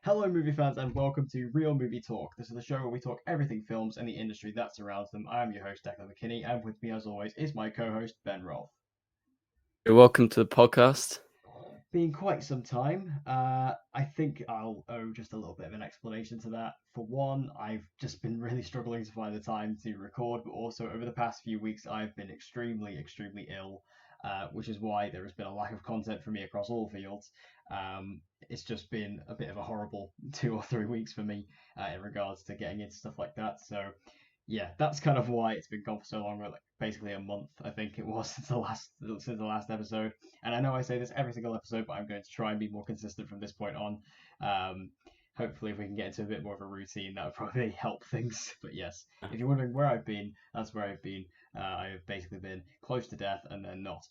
Hello, movie fans, and welcome to Real Movie Talk. This is the show where we talk everything films and the industry that surrounds them. I am your host, Dec and Ben, and with me, as always, is my co-host, Ben Rolfe. You're welcome to the podcast. Been quite some time. I think I'll owe just a little bit of an explanation to that. For one, I've just been really struggling to find the time to record, but also over the past few weeks, I've been extremely ill, which is why there has been a lack of content for me across all fields. It's just been a bit of a horrible 2 or 3 weeks for me in regards to getting into stuff like that. So yeah, that's kind of why it's been gone for so long. Like basically a month, I think it was since the last episode. And I know I say this every single episode, but I'm going to try and be more consistent from this point on. Um, Hopefully, if we can get into a bit more of a routine, that would probably help things. But yes, if you're wondering where I've been, that's where I've been. I've basically been close to death and then not.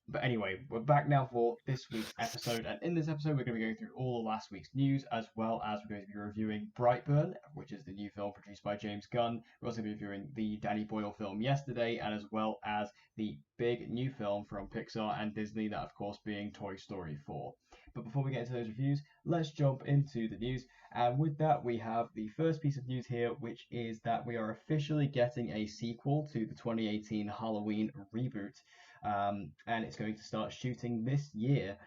But anyway, we're back now for this week's episode, and in this episode, we're going to be going through all of last week's news, as well as we're going to be reviewing Brightburn, which is the new film produced by James Gunn. We're also going to be reviewing the Danny Boyle film Yesterday, and as well as the big new film from Pixar and Disney, that of course being Toy Story 4. But before we get into those reviews, let's jump into the news. And with that, we have the first piece of news here, which is that we are officially getting a sequel to the 2018 Halloween reboot. And it's going to start shooting this year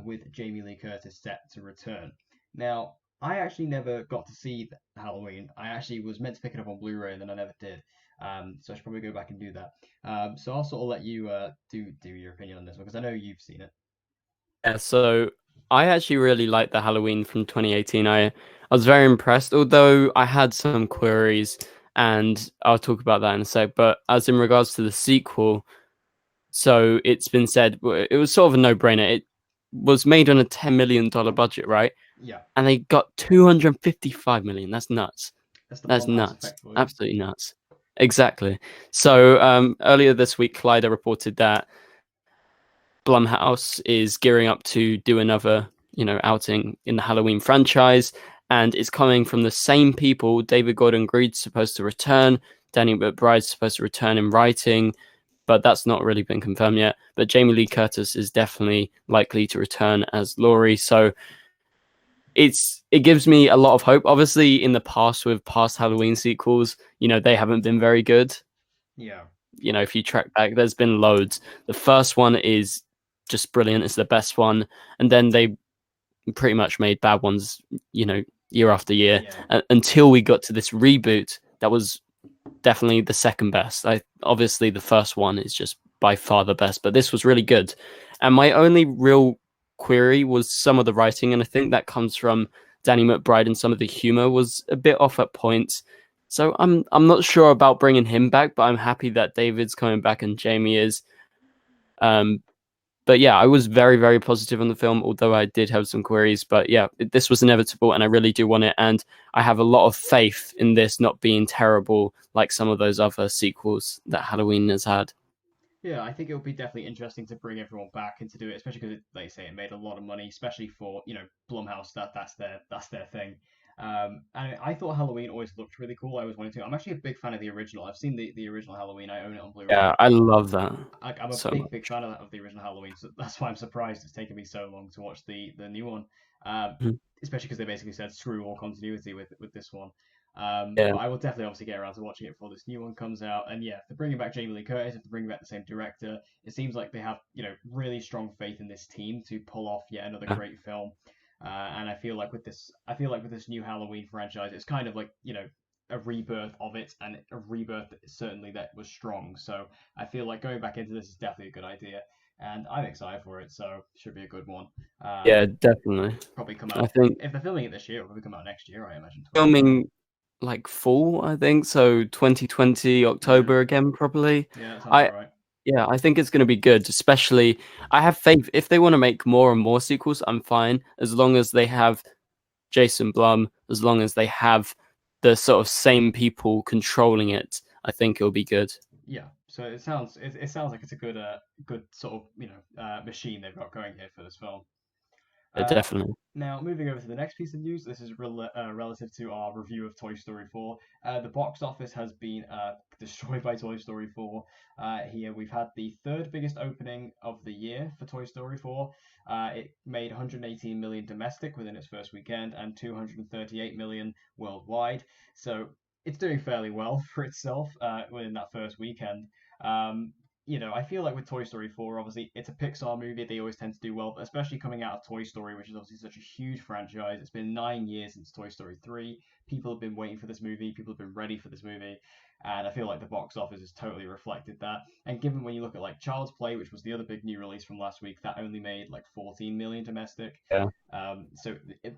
with Jamie Lee Curtis set to return. Now, I actually never got to see Halloween. I actually was meant to pick it up on Blu-ray and then I never did. So I should probably go back and do that. So I'll sort of let you do your opinion on this one because I know you've seen it. Yeah, so I actually really liked the Halloween from 2018. I was very impressed, although I had some queries, and I'll talk about that in a sec. But as in regards to the sequel, so it's been said it was sort of a no-brainer. It was made on a $10 million budget, right? Yeah, And they got 255 million. That's nuts. that's the That's Blumhouse nuts. effect for you. Absolutely nuts. Exactly. So earlier this week, Collider reported that Blumhouse is gearing up to do another, outing in the Halloween franchise, and it's coming from the same people. David Gordon Green's supposed to return. Danny McBride's supposed to return in writing, but that's not really been confirmed yet. But Jamie Lee Curtis is definitely likely to return as Laurie. So it gives me a lot of hope. Obviously, in the past with past Halloween sequels, they haven't been very good. Yeah, If you track back, there's been loads. The first one is just brilliant. It's the best one. And then they pretty much made bad ones, year after year yeah, until we got to this reboot that was definitely the second best. Obviously the first one is just by far the best, but this was really good. And my only real query was some of the writing, and I think that comes from Danny McBride, and some of the humor was a bit off at points. So I'm not sure about bringing him back, but I'm happy that David's coming back and Jamie is. Um, but yeah, I was very, very positive on the film, although I did have some queries. But yeah, this was inevitable, and I really do want it. And I have a lot of faith in this not being terrible like some of those other sequels that Halloween has had. yeah. I think it would be definitely interesting to bring everyone back and to do it, especially because, like you say, it made a lot of money, especially for Blumhouse. That's their thing. And I thought Halloween always looked really cool. I always wanted to. I'm actually a big fan of the original. I've seen the original Halloween. I own it on Blu-ray. Yeah, I love that I'm a so big much. fan of the original Halloween, so that's why I'm surprised it's taken me so long to watch the new one. Mhm. Especially because they basically said screw all continuity with this one. Yeah. But I will definitely obviously get around to watching it before this new one comes out. And yeah, if they're bringing back Jamie Lee Curtis, if they're bringing back the same director, it seems like they have really strong faith in this team to pull off yet another great film. And I feel like with this new Halloween franchise, it's kind of like a rebirth of it, and a rebirth certainly that was strong. So I feel like going back into this is definitely a good idea, and I'm excited for it. So should be a good one. Yeah, Um, definitely. Probably come I out think if they're filming it this year. It'll probably come out next year, I imagine 2020. filming like fall, I think. So 2020 Yeah, October again, probably. yeah, that sounds I about right. Yeah, I think it's going to be good. Especially, I have faith if they want to make more and more sequels. I'm fine as long as they have Jason Blum, as long as they have the sort of same people controlling it. I think it'll be good. Yeah, so it sounds like it's a good sort of machine they've got going here for this film. Uh, definitely. Now, moving over to the next piece of news, this is relative to our review of Toy Story 4. The box office has been destroyed by Toy Story 4. Here we've had the third biggest opening of the year for Toy Story 4. It made 118 million domestic within its first weekend and 238 million worldwide. So it's doing fairly well for itself within that first weekend. Um, I feel like with Toy Story 4, obviously, it's a Pixar movie. They always tend to do well, but especially coming out of Toy Story, which is obviously such a huge franchise. It's been 9 years since Toy Story 3. People have been waiting for this movie. People have been ready for this movie. And I feel like the box office has totally reflected that. And given when you look at like Child's Play, which was the other big new release from last week, that only made like 14 million domestic. Yeah,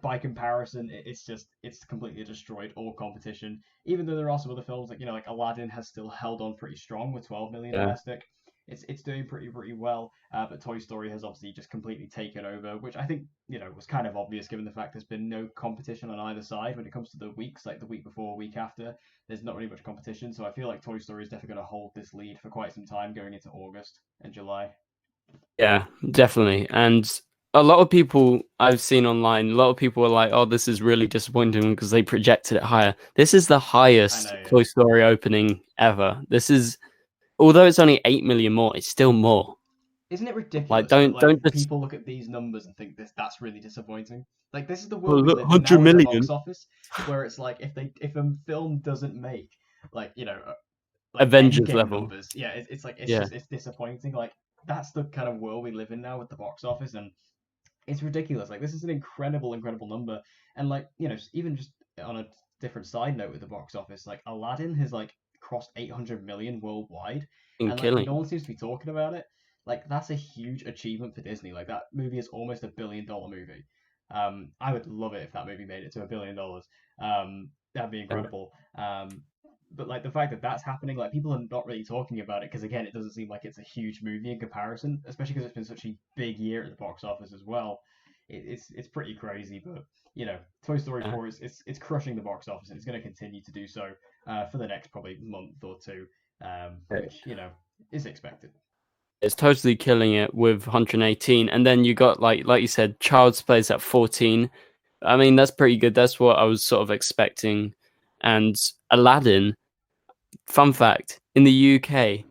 By comparison, it's completely destroyed all competition. Even though there are some other films like Aladdin has still held on pretty strong with 12 million yeah. domestic. It's doing pretty well. But Toy Story has obviously just completely taken over, which I think was kind of obvious given the fact there's been no competition on either side when it comes to the weeks, like the week before, week after. There's not really much competition, so I feel like Toy Story is definitely going to hold this lead for quite some time going into August and July. Yeah, definitely. And a lot of people I've seen online, a lot of people are like, "Oh, this is really disappointing because they projected it higher." This is the I know, highest yeah. Toy Story opening ever. This is, although it's only 8 million more, it's still more. Isn't it Like, ridiculous that don't just people look at these numbers and think that's really disappointing? Like this is the oh, world we look, live in 100 now with the box million office, where it's like if a film doesn't make like like Avengers Endgame level. numbers, yeah, it's like Yeah, it's disappointing. Like that's the kind of world we live in now with the box office, and it's ridiculous. Like this is an incredible number, and even just on a different side note with the box office, like Aladdin has like crossed 800 million worldwide, in and like no killing. one seems to be talking about it. Like that's a huge achievement for Disney. Like that movie is almost $1 billion movie. I would love it if that movie made it to $1 billion. That'd be Yeah, incredible. But like the fact that that's happening, like people are not really talking about it because again, it doesn't seem like it's a huge movie in comparison, especially because it's been such a big year at the box office as well. It's pretty crazy, but Toy Story yeah. 4 it's crushing the box office and it's going to continue to do so for the next probably month or two, which is expected. It's totally killing it with 118, and then you got like you said, Child's Play's at 14. I mean, that's pretty good. That's what I was sort of expecting. And Aladdin, fun fact, in the UK,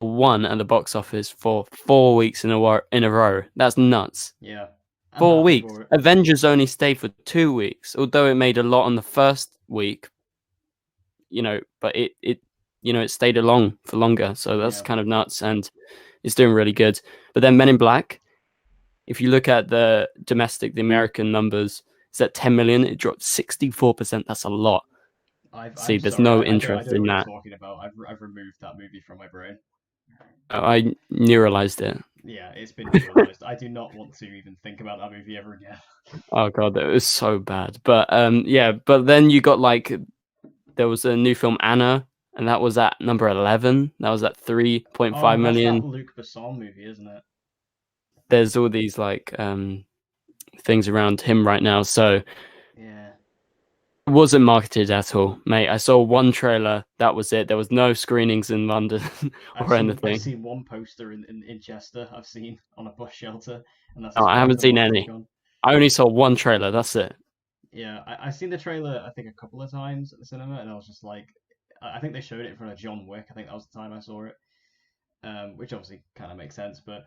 won at the box office for 4 weeks in a row. That's nuts. Yeah, I'm Four happy weeks. for it. Avengers only stayed for 2 weeks, although it made a lot on the first week, but it stayed along for longer. So that's Yeah, kind of nuts, and it's doing really good. But then Men in Black, if you look at the American numbers, it's at 10 million. It dropped 64%. That's a lot. I'm See, there's sorry, no I interest don't know in what you're that. talking about. I've removed that movie from my brain. I neuralized it. Yeah, it's been neuralized. I do not want to even think about that movie ever again. Oh god, that was so bad. But yeah, but then you got like there was a new film Anna, and that was at number 11. That was at 3.5 Oh, that's that million. Luc Besson movie, isn't it? There's all these like things around him right now, so Yeah. it wasn't marketed at all, mate. I saw one trailer. That was it. There was no screenings in London or I've anything. seen one poster in Chester. I've seen on a bus shelter, and that's No, as I far as haven't the seen marketing's any. gone. I only saw one trailer. That's it. Yeah, I've seen the trailer I think a couple of times at the cinema, and I was just like, I think they showed it in front of John Wick. I think that was the time I saw it, which obviously kind of makes sense. But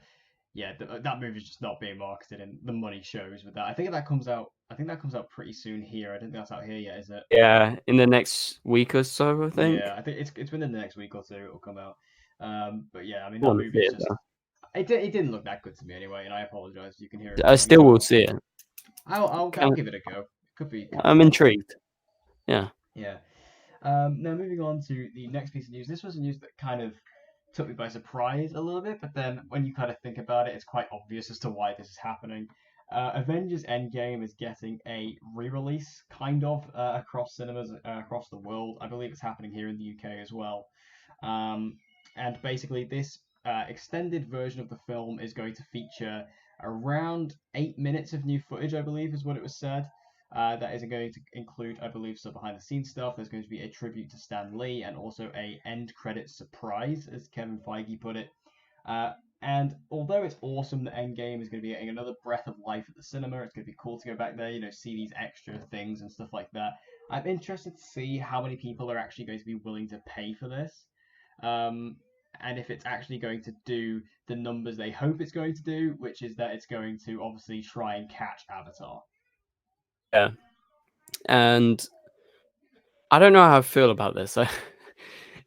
yeah, that movie's just not being marketed, and the money shows with that. I think that comes out. I think that comes out pretty soon here. I don't think that's out here yet, is it? Yeah, in the next week or so, I Yeah, think. I think it's within the next week or two it'll come out. But yeah, I mean I that want to see movie's it just though. it didn't look that good to me anyway, and I apologize if you can hear it I coming still will through. see it. I'll Kind give it a go. Could be I'm quite fun. intrigued. Yeah. Yeah. Now moving on to the next piece of news. This was a news that kind of took me by surprise a little bit, but then when you kind of think about it, it's quite obvious as to why this is happening. Avengers Endgame is getting a re-release, kind of, across cinemas across the world. I believe it's happening here in the UK as well. Um, and basically, this extended version of the film is going to feature around 8 minutes of new footage, I believe, is what it was said. That is going to include, I believe, some behind the scenes stuff. There's going to be a tribute to Stan Lee and also a end credit surprise, as Kevin Feige put it. Uh, And although it's awesome that Endgame is going to be getting another breath of life at the cinema, it's going to be cool to go back there, see these extra things and stuff like that. I'm interested to see how many people are actually going to be willing to pay for this. Um, and if it's actually going to do the numbers they hope it's going to do, which is that it's going to obviously try and catch Avatar. Yeah, and I don't know how I feel about this.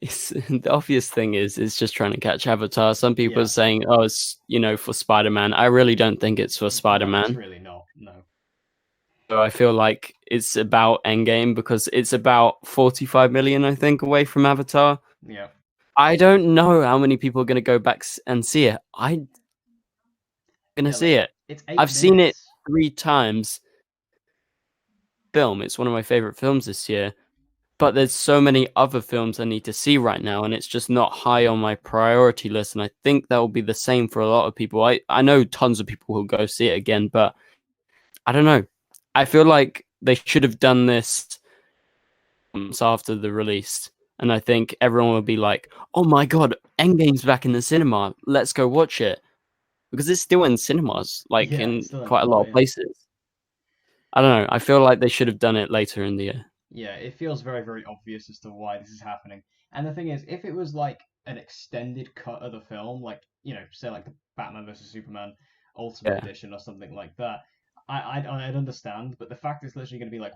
It's the obvious thing is it's just trying to catch Avatar. Some people are Yeah, saying, "Oh, it's for Spider-Man." I really don't think it's for no, it's Spider-Man. really not. No. So I feel like it's about Endgame because it's about 45 million, I think, away from Avatar. Yeah. I don't know how many people are going to go back and see it. I'm going to Yeah, see like it. it's eight I've seen it minutes. 3 times. Film. It's one of my favorite films this year. But there's so many other films I need to see right now, and it's just not high on my priority list. And I think that will be the same for a lot of people. I know tons of people who'll go see it again, but I don't know. I feel like they should have done this months after the release. And I think everyone will be like, oh my God, Endgame's back in the cinema. Let's go watch it. Because it's still in cinemas, like Yeah, it's in still in quite a lot Blu-ray. of Yeah. places. I don't know. I feel like they should have done it later in the year. Yeah, it feels very, very obvious as to why this is happening. And the thing is, if it was like an extended cut of the film, like, say like the Batman versus Superman Ultimate Yeah. Edition or something like that, I'd understand. But the fact it's literally going to be like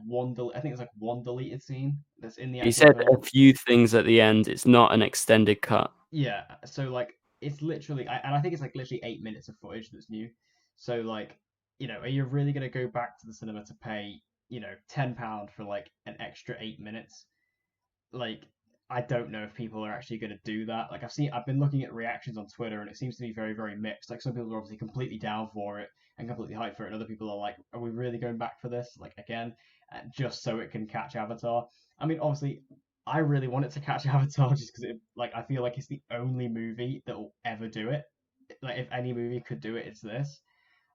I think it's like one deleted scene that's in the He actual said a film. few things at the end. It's not an extended cut. Yeah, so like it's literally, and I think it's like literally 8 minutes of footage that's new. So like, are you really gonna go back to the cinema to pay, £10 for like an extra 8 minutes? Like, I don't know if people are actually gonna do that. Like I've been looking at reactions on Twitter, and it seems to be very, very mixed. Like some people are obviously completely down for it and completely hyped for it, and other people are like, are we really going back for this? Like again, just so it can catch Avatar. I mean, obviously, I really want it to catch Avatar just because I feel like it's the only movie that will ever do it. Like if any movie could do it, it's this.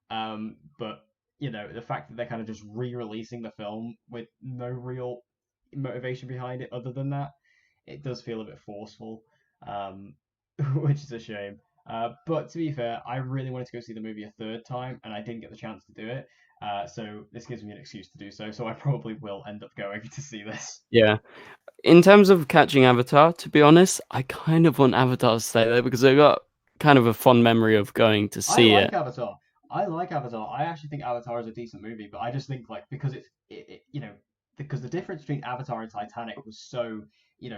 But the fact that they're kind of just re-releasing the film with no real motivation behind it other than that, it does feel a bit forceful, um, which is a shame. But to be fair, I really wanted to go see the movie a third time, and I didn't get the chance to do it. So this gives me an excuse to do so. So I probably will end up going to see this. Yeah. In terms of catching Avatar, to be honest, I kind of want Avatar to stay there because I got kind of a fond memory of going to I see like it. Avatar. I like Avatar. I actually think Avatar is a decent movie, but I just think like because because the difference between Avatar and Titanic was so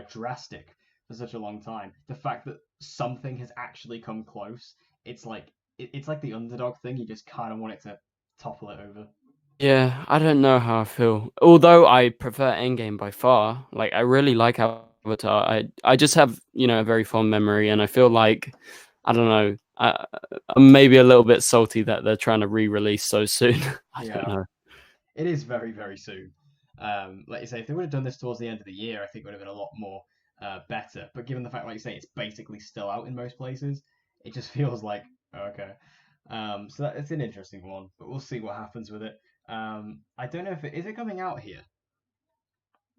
drastic for such a long time. The fact that something has actually come close, it's like the underdog thing. You just kind of want it to topple it over. Yeah, I don't know how I feel. Although I prefer Endgame by far. Like I really like Avatar. I just have, a very fond memory and I feel like I don't know. I'm maybe a little bit salty that they're trying to re-release so soon. I don't Yeah, know. it is very, very soon. Like you say, if they would have done this towards the end of the year, I think it would have been a lot more better. But given the fact, like you say, it's basically still out in most places, it just feels like okay. So it's an interesting one, but we'll see what happens with it. I don't know if it is it coming out here.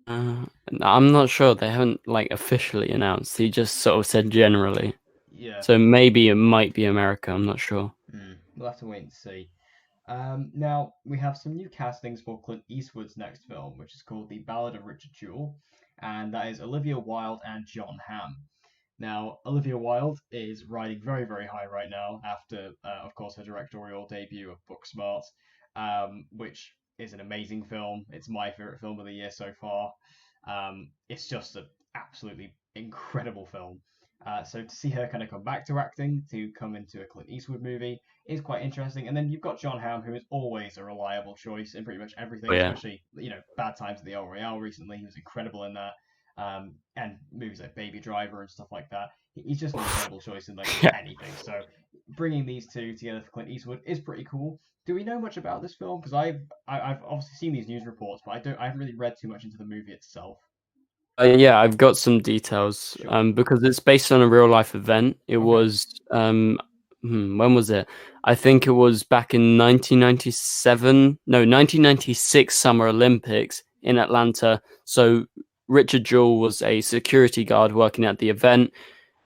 Uh, I'm not sure. They haven't like officially announced. He just sort of said generally. Yeah, So maybe it might be America. I'm not sure. we'll have to wait and see. Now we have some new castings for Clint Eastwood's next film, which is called The Ballad of Richard Jewell, and that is Olivia Wilde and John Hamm. Now, Olivia Wilde is riding very, very high right now after, of course, her directorial debut of Booksmart, which is an amazing film. It's my favorite film of the year so far. It's just an absolutely incredible film. So to see her kind of come back to acting, to come into a Clint Eastwood movie, is quite interesting. And then you've got John Hamm, who is always a reliable choice in pretty much Oh everything, yeah. especially Bad Times at the El Royale recently. He was incredible in that, and movies like Baby Driver and stuff like that. He's just an incredible choice in like Yeah. anything. So bringing these two together for Clint Eastwood is pretty cool. Do we know much about this film? Because I've obviously seen these news reports, but I haven't really read too much into the movie itself. Yeah, I've got some details. Sure. Because it's based on a real life event. It Okay. was when was it? I think it was back in 1997. No, 1996 Summer Olympics in Atlanta. So Richard Jewell was a security guard working at the event,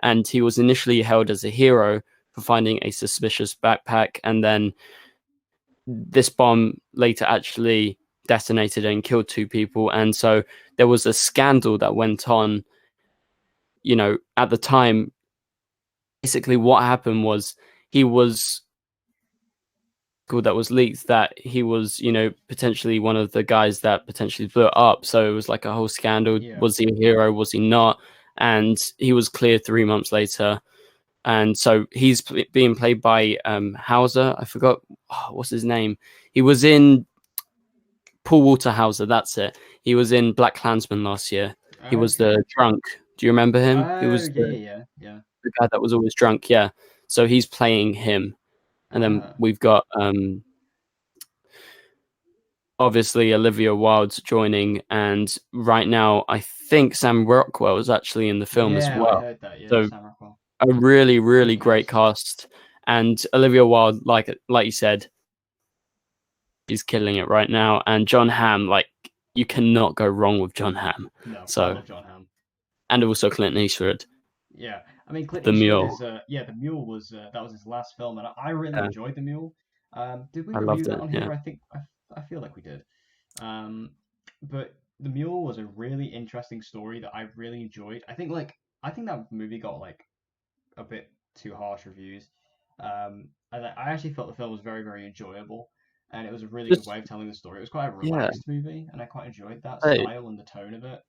and he was initially held as a hero for finding a suspicious backpack, and then this bomb later actually detonated and killed 2 people. And so there was a scandal that went on, at the time. Basically, what happened was he was that was leaked that he was, potentially one of the guys that potentially blew it up. So it was like a whole scandal. Yeah. Was he a hero? Was he not? And he was cleared 3 months later. And so he's being played by Hauser. I forgot what's his name. He was in Paul Walter Hauser. That's it. He was in Black Klansman last year. He was Okay. the drunk. Do you remember him? He Oh, was yeah, yeah, yeah. the guy that was always drunk. Yeah. So he's playing him. And then Ah, we've got obviously Olivia Wilde's joining, and right now I think Sam Rockwell is actually in the film as yeah, I well. heard that. Yeah, So Sam Rockwell. a really, really Really great nice. cast, and Olivia Wilde, like you said, is killing it right now. And John Hamm, like you cannot go wrong with John Hamm. No, I So, love John Hamm. and also Clint Eastwood, Yeah, I mean Clint the Eastwood Mule. is yeah, the Mule was that was his last film, and I really Yeah, enjoyed the Mule. Did we I review loved that it. on Yeah, here? I feel like we did. Um, but the Mule was a really interesting story that I really enjoyed. I think that movie got like a bit too harsh reviews. And I actually felt the film was very very enjoyable, and it was a really good just way of telling the story. It was quite a yeah. relaxed movie, and I quite enjoyed that It style and the tone of it.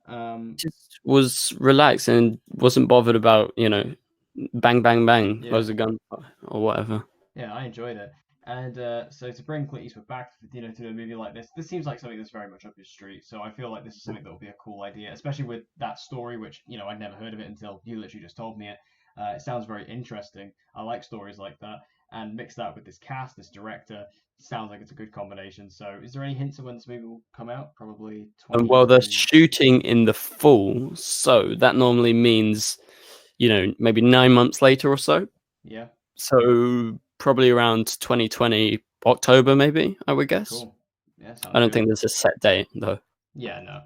Um, just was relaxed and wasn't bothered about bang bang bang, yeah. loads of guns or whatever. Yeah, I enjoyed it. And so to bring Clint Eastwood back, to do a movie like this seems like something that's very much up his street. So I feel like this is something that will be a cool idea, especially with that story, which I'd never heard of it until you literally just told me it. It sounds very interesting. I like stories like that, and mix that with this cast, this director, sounds like it's a good combination. So, is there any hints of when this movie will come out? Probably And well, they're 20. shooting in the fall, so that normally means, maybe 9 months later or so. Yeah, So probably around 2020 October, maybe I would guess. cool. Yeah, I sounds don't good. think there's a set date though. Yeah, no.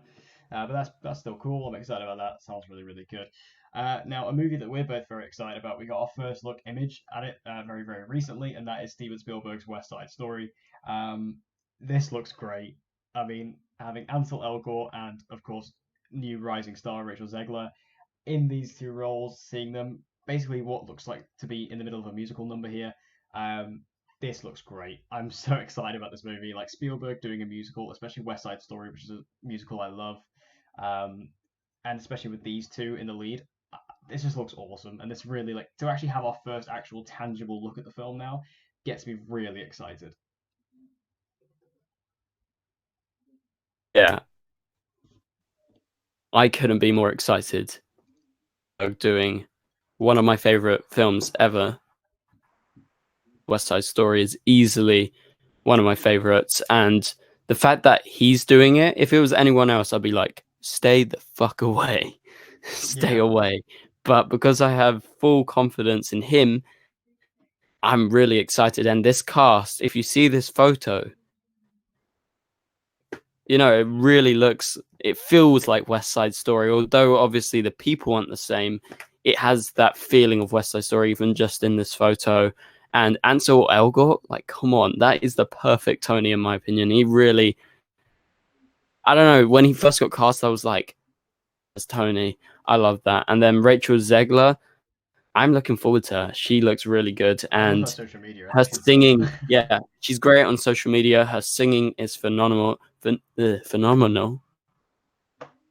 But that's still cool. I'm excited about that. Sounds really, really good. Now, a movie that we're both very excited about. We got our first look image at it very, very recently, and that is Steven Spielberg's West Side Story. Um, this looks great. I mean, having Ansel Elgort and, of course, new rising star Rachel Zegler in these two roles, seeing them basically what looks like to be in the middle of a musical number here. Um, this looks great. I'm so excited about this movie. Like Spielberg doing a musical, especially West Side Story, which is a musical I love, um, and especially with these two in the lead, this just looks awesome. And this really like to actually have our first actual tangible look at the film now gets me really excited. Yeah, I couldn't be more excited of doing one of my favorite films ever. West Side Story is easily one of my favorites, and the fact that he's doing it, if it was anyone else, I'd be like, stay the fuck away, stay Yeah, away. But because I have full confidence in him, I'm really excited. And this cast, if you see this photo, it really it feels like West Side Story. Although obviously the people aren't the same, it has that feeling of West Side Story, even just in this photo. And Ansel Elgort, like, come on, that is the perfect Tony, in my opinion. He really, I don't know, when he first got cast, I was like, as Tony, I love that. And then Rachel Zegler, I'm looking forward to her. She looks really good. I love her And social media her attention as well. singing, yeah, she's great on social media. Her singing is phenomenal, phenomenal.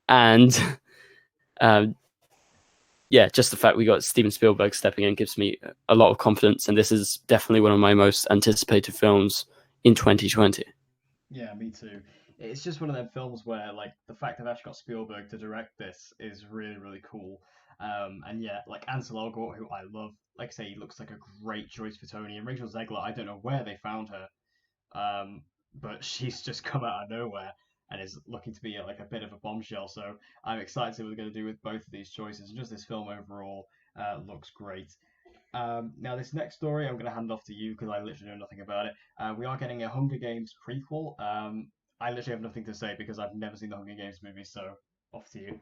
And um, yeah, just the fact we got Steven Spielberg stepping in gives me a lot of confidence. And this is definitely one of my most anticipated films in 2020. Yeah, me too. It's just one of them films where like the fact I've actually got Spielberg to direct this is really, really cool. And yeah, like Ansel Elgort, who I love, like I say, he looks like a great choice for Tony. And Rachel Zegler, I don't know where they found her, but she's just come out of nowhere and is looking to be like a bit of a bombshell. So I'm excited to see what they're going to do with both of these choices. And just this film overall looks great. Now, this next story, I'm going to hand off to you because I literally know nothing about it. We are getting a Hunger Games prequel. I literally have nothing to say because I've never seen the Hunger Games movie, so off to you.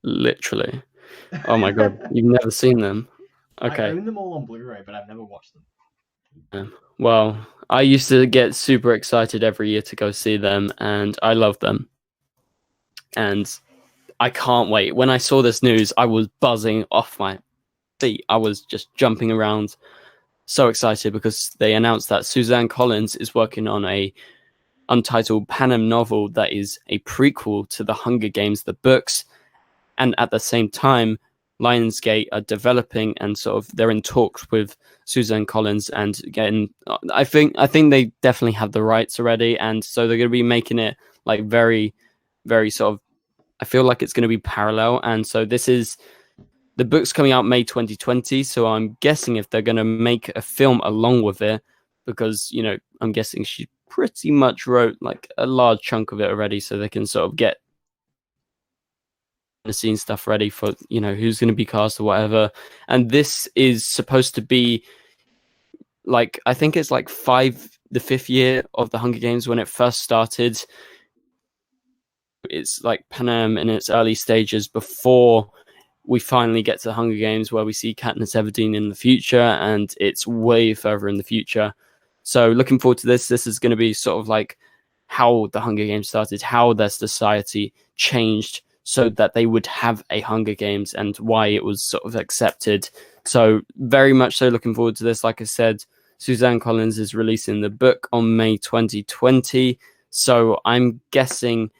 Literally. Oh my god, you've never seen them? I Okay. own them all on Blu-ray, but I've never watched them. Well, I used to get super excited every year to go see them, and I love them. And I can't wait. When I saw this news, I was buzzing off my seat. I was just jumping around, so excited because they announced that Suzanne Collins is working on a untitled Panem novel that is a prequel to the Hunger Games, the books, and at the same time, Lionsgate are developing and sort of they're in talks with Suzanne Collins and getting. I think they definitely have the rights already, and so they're going to be making it like very, very sort of. I feel like it's going to be parallel, and so this is the book's coming out May 2020. So I'm guessing if they're going to make a film along with it, because I'm guessing she pretty much wrote like a large chunk of it already, so they can sort of get the scene stuff ready for who's going to be cast or whatever. And this is supposed to be like, I think it's like the fifth year of the Hunger Games when it first started. It's like Panem in its early stages before we finally get to the Hunger Games where we see Katniss Everdeen in the future, and it's way further in the future. So looking forward to this. This is going to be sort of like how the Hunger Games started, how their society changed so that they would have a Hunger Games and why it was sort of accepted. So very much so looking forward to this. Like I said, Suzanne Collins is releasing the book on May 2020. So I'm guessing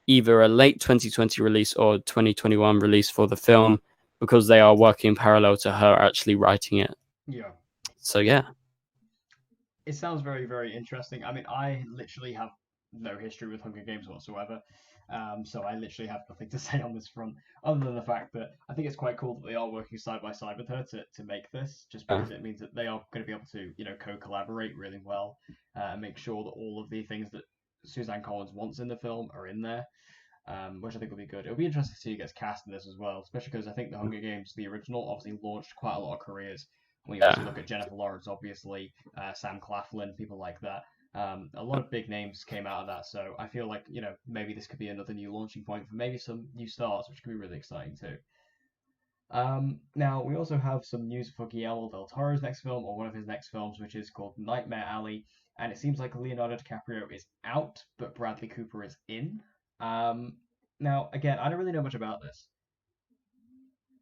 either a late 2020 release or 2021 release for the film, because they are working parallel to her actually writing it. Yeah. So yeah. It sounds very, very interesting. I mean, I literally have no history with Hunger Games whatsoever. So I literally have nothing to say on this front, other than the fact that I think it's quite cool that they are working side by side with her to make this, just because it means that they are going to be able to, co-collaborate really well, and make sure that all of the things that Suzanne Collins wants in the film are in there, which I think will be good. It'll be interesting to see who gets cast in this as well, especially because I think the Hunger Games, the original, obviously launched quite a lot of careers. When you obviously look at Jennifer Lawrence, obviously, Sam Claflin, people like that. A lot of big names came out of that, so I feel like maybe this could be another new launching point for maybe some new stars, which could be really exciting too. Now we also have some news for Guillermo del Toro's next film, or one of his next films, which is called Nightmare Alley, and it seems like Leonardo DiCaprio is out, but Bradley Cooper is in. Now again, I don't really know much about this.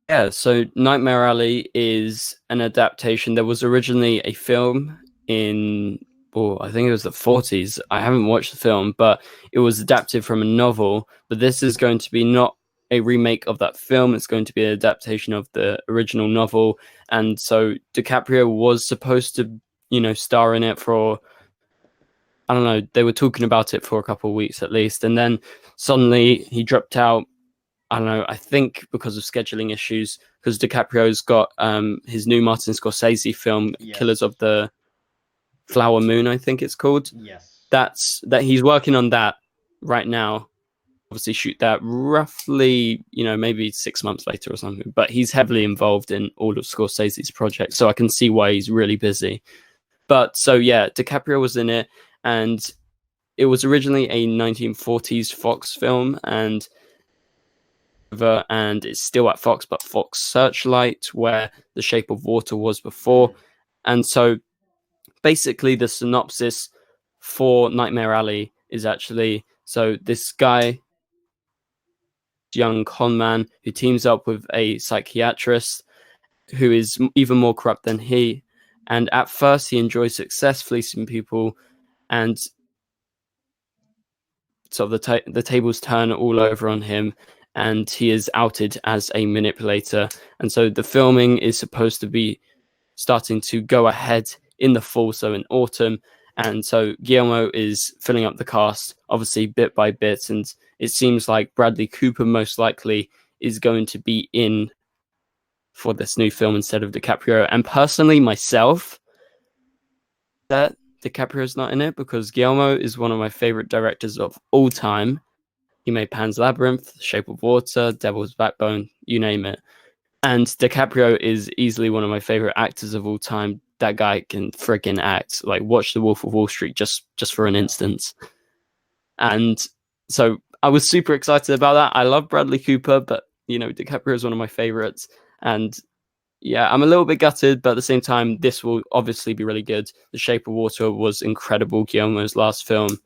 Yeah, so Nightmare Alley is an adaptation. There was originally a film in, I think it was the 40s. I haven't watched the film, but it was adapted from a novel. But this is going to be not a remake of that film. It's going to be an adaptation of the original novel. And so DiCaprio was supposed to, star in it for, I don't know, they were talking about it for a couple of weeks at least. And then suddenly he dropped out. I don't know, I think because of scheduling issues, because DiCaprio's got his new Martin Scorsese film, Yes. Killers of the Flower Moon, I think it's called. Yes. That he's working on that right now. Obviously shoot that roughly, maybe 6 months later or something. But he's heavily involved in all of Scorsese's projects, so I can see why he's really busy. But so yeah, DiCaprio was in it, and it was originally a 1940s Fox film, and it's still at Fox, but Fox Searchlight, where The Shape of Water was before. And so basically the synopsis for Nightmare Alley is actually, so this guy, young con man, who teams up with a psychiatrist who is even more corrupt than he. And at first he enjoys success fleecing people, and so the tables turn all over on him, and he is outed as a manipulator. And so the filming is supposed to be starting to go ahead in the fall, so in autumn. And so Guillermo is filling up the cast, obviously bit by bit, and it seems like Bradley Cooper most likely is going to be in for this new film instead of DiCaprio. And personally, myself, that DiCaprio's not in it, because Guillermo is one of my favorite directors of all time. He made Pan's Labyrinth, Shape of Water, Devil's Backbone, you name it. And DiCaprio is easily one of my favorite actors of all time. That guy can freaking act. Like, watch The Wolf of Wall Street just for an instance. And so I was super excited about that. I love Bradley Cooper, but DiCaprio is one of my favorites, and yeah, I'm a little bit gutted, but at the same time, this will obviously be really good. The Shape of Water was incredible. Guillermo's last film.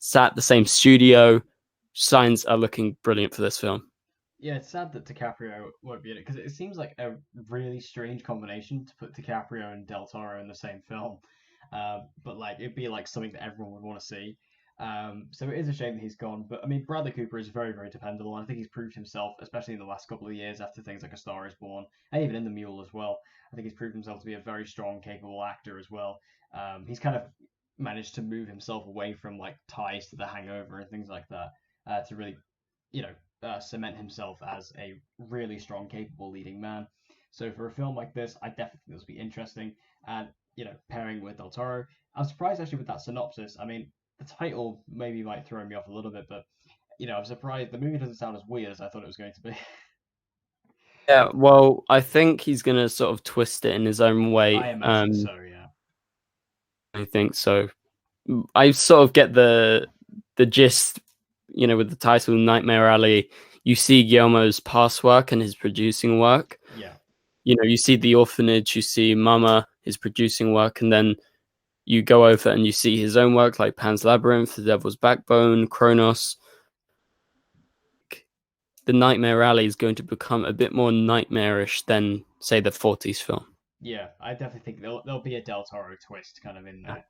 Sat the same studio. Signs are looking brilliant for this film. Yeah, it's sad that DiCaprio won't be in it because it seems like a really strange combination to put DiCaprio and Del Toro in the same film. But like it'd be like something that everyone would want to see. So it is a shame that he's gone. But I mean, Bradley Cooper is very, very dependable, and I think he's proved himself, especially in the last couple of years after things like A Star Is Born, and even in The Mule as well. I think he's proved himself to be a very strong, capable actor as well. He's kind of managed to move himself away from like ties to The Hangover and things like that to really, you know, cement himself as a really strong, capable leading man. So for a film like this, I definitely think this will be interesting. And pairing with Del Toro, I'm surprised actually with that synopsis. I mean, the title maybe might throw me off a little bit, but I'm surprised the movie doesn't sound as weird as I thought it was going to be. Yeah, well, I think he's gonna sort of twist it in his own I way. imagine so, yeah. I think so. I sort of get the gist, with the title Nightmare Alley. You see Guillermo's past work and his producing work. Yeah. You see The Orphanage, you see Mama, his producing work, and then you go over and you see his own work like Pan's Labyrinth, The Devil's Backbone, Kronos. The Nightmare Alley is going to become a bit more nightmarish than, say, the 40s film. Yeah, I definitely think there'll be a Del Toro twist kind of in Yeah. there.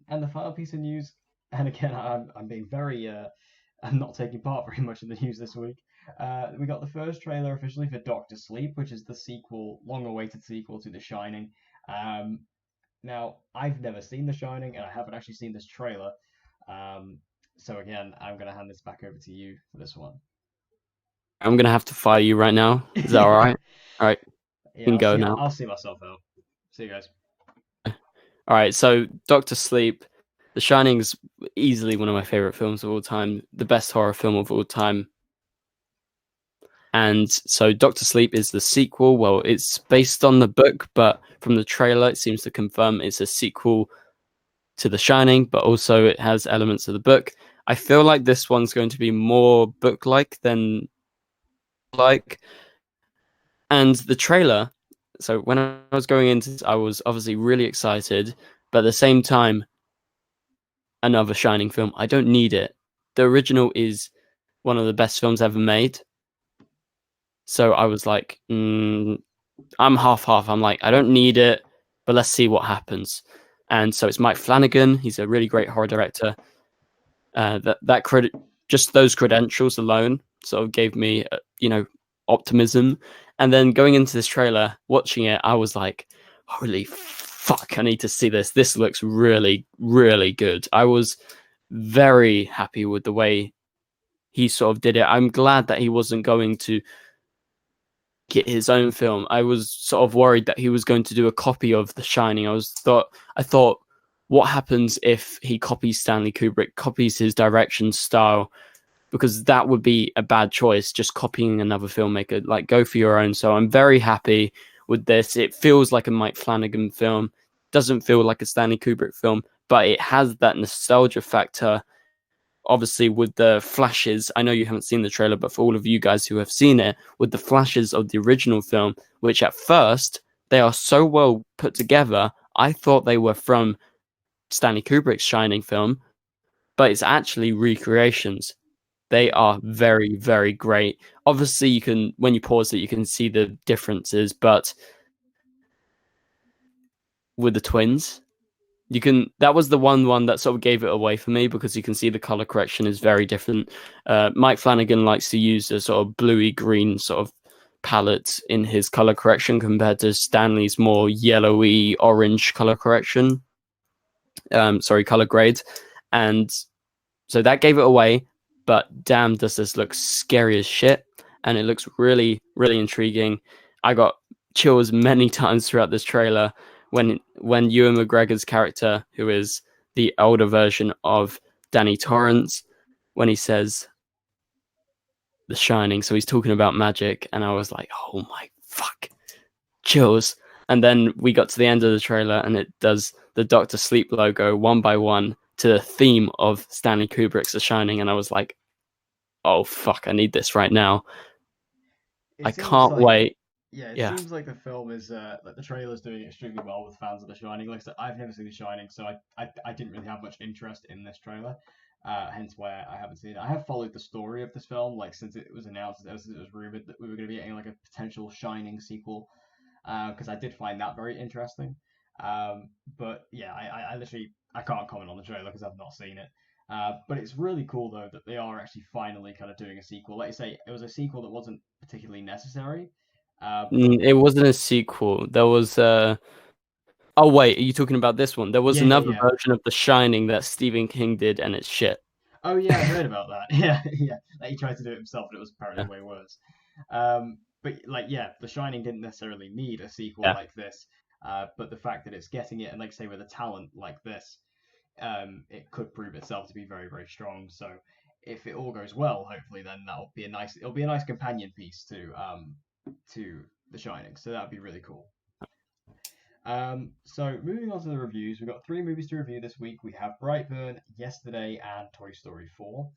And the final piece of news, and again, I'm being very I'm not taking part very much in the news this week. We got the first trailer officially for Doctor Sleep, which is the sequel, long-awaited sequel to The Shining. Now, I've never seen The Shining, and I haven't actually seen this trailer. So again, I'm gonna hand this back over to you for this one. I'm going to have to fire you right now. Is that all right? All right. You Yeah, can go now. I'll see myself out. See you guys. All right. So, Doctor Sleep, The Shining's easily one of my favorite films of all time, the best horror film of all time. And so, Doctor Sleep is the sequel. Well, it's based on the book, but from the trailer, it seems to confirm it's a sequel to The Shining, but also it has elements of the book. I feel like this one's going to be more book-like than like. And the trailer, so when I was going into this, I was obviously really excited, but at the same time, another Shining film. I don't need it. The original is one of the best films ever made. So I was like, I'm half-half. I'm like, I don't need it, but let's see what happens. And so it's Mike Flanagan. He's a really great horror director. Just those credentials alone sort of gave me, optimism. And then going into this trailer, watching it, I was like, holy fuck, I need to see this. This looks really, really good. I was very happy with the way he sort of did it. I'm glad that he wasn't going to get his own film. I was sort of worried that he was going to do a copy of The Shining. I thought, what happens if he copies Stanley Kubrick, copies his direction style? Because that would be a bad choice, just copying another filmmaker. Like, go for your own. So I'm very happy with this. It feels like a Mike Flanagan film. Doesn't feel like a Stanley Kubrick film, but it has that nostalgia factor. Obviously, with the flashes, I know you haven't seen the trailer, but for all of you guys who have seen it, with the flashes of the original film, which at first, they are so well put together, I thought they were from Stanley Kubrick's Shining film, but it's actually recreations. They are very, very great. Obviously, when you pause it, you can see the differences, but with the twins, that was the one that sort of gave it away for me, because you can see the color correction is very different. Mike Flanagan likes to use a sort of bluey green sort of palette in his color correction compared to Stanley's more yellowy orange color correction. Color grade. And so that gave it away. But damn, does this look scary as shit. And it looks really, really intriguing. I got chills many times throughout this trailer when Ewan McGregor's character, who is the older version of Danny Torrance, when he says The Shining. So he's talking about magic. And I was like, oh my fuck. Chills. And then we got to the end of the trailer and it does the Doctor Sleep logo one by one to the theme of Stanley Kubrick's The Shining, and I was like, oh fuck, I need this right now. It I seems can't like wait. yeah, it Yeah. seems like the film is like the trailer's doing extremely well with fans of The Shining. Like I said, I've never seen The Shining, so I didn't really have much interest in this trailer. Hence why I haven't seen it. I have followed the story of this film, like since it was announced, ever since it was rumored that we were going to be getting like a potential Shining sequel, because I did find that very interesting. But yeah, I literally I can't comment on the trailer because I've not seen it. But it's really cool though that they are actually finally kind of doing a sequel. Like I say, it was a sequel that wasn't particularly necessary, but It wasn't a sequel. There was oh wait, are you talking about this one? There was yeah, yeah, another yeah. version of The Shining that Stephen King did, and it's shit. Oh yeah, I heard about that. Yeah, yeah. Like he tried to do it himself, and it was apparently Yeah. way worse. But like, yeah, The Shining didn't necessarily need a sequel Yeah. like this. But the fact that it's getting it, and like I say, with a talent like this, it could prove itself to be very, very strong. So if it all goes well, hopefully, then it'll be a nice companion piece to The Shining. So that'd be really cool. So moving on to the reviews, we've got three movies to review this week. We have Brightburn, Yesterday, and Toy Story 4.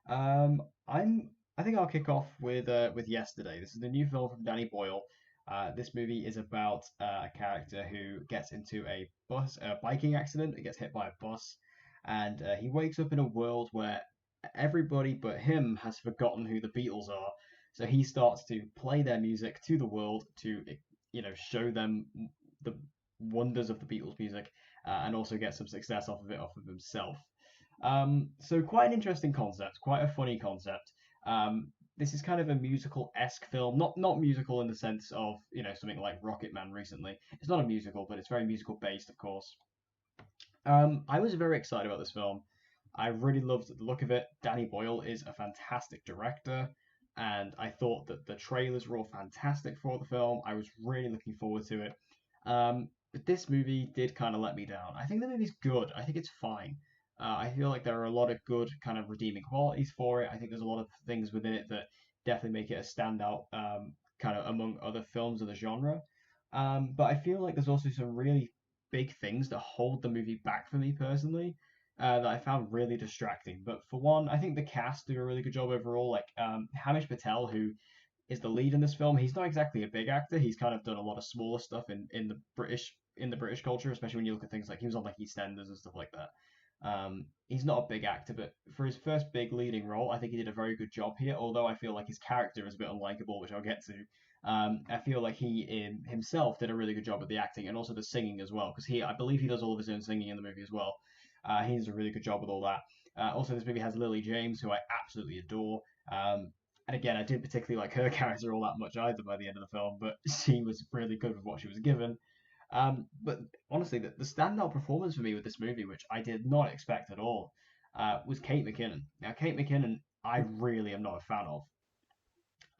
Um, I think I'll kick off with Yesterday. This is the new film from Danny Boyle. This movie is about a character who gets into a biking accident. He gets hit by a bus, and he wakes up in a world where everybody but him has forgotten who the Beatles are. So he starts to play their music to the world to, show them the wonders of the Beatles music, and also get some success off of himself. So quite an interesting concept, quite a funny concept. This is kind of a musical-esque film, not musical in the sense of something like Rocket Man recently. It's not a musical, but it's very musical based, of course. I was very excited about this film. I really loved the look of it. Danny Boyle is a fantastic director, and I thought that the trailers were all fantastic for the film. I was really looking forward to it. But this movie did kind of let me down. I think the movie's good. I think it's fine. I feel like there are a lot of good kind of redeeming qualities for it. I think there's a lot of things within it that definitely make it a standout, kind of among other films of the genre. But I feel like there's also some really big things that hold the movie back for me personally, that I found really distracting. But for one, I think the cast do a really good job overall. Like Hamish Patel, who is the lead in this film, he's not exactly a big actor. He's kind of done a lot of smaller stuff in the British culture, especially when you look at things like he was on like EastEnders and stuff like that. He's not a big actor, but for his first big leading role, I think he did a very good job here. Although I feel like his character is a bit unlikable, which I'll get to. I feel like he in himself did a really good job with the acting and also the singing as well, because I believe he does all of his own singing in the movie as well. He does a really good job with all that. Also, this movie has Lily James, who I absolutely adore. And again, I didn't particularly like her character all that much either by the end of the film, but she was really good with what she was given. But honestly, the standout performance for me with this movie, which I did not expect at all, was Kate McKinnon. Now, Kate McKinnon, I really am not a fan of.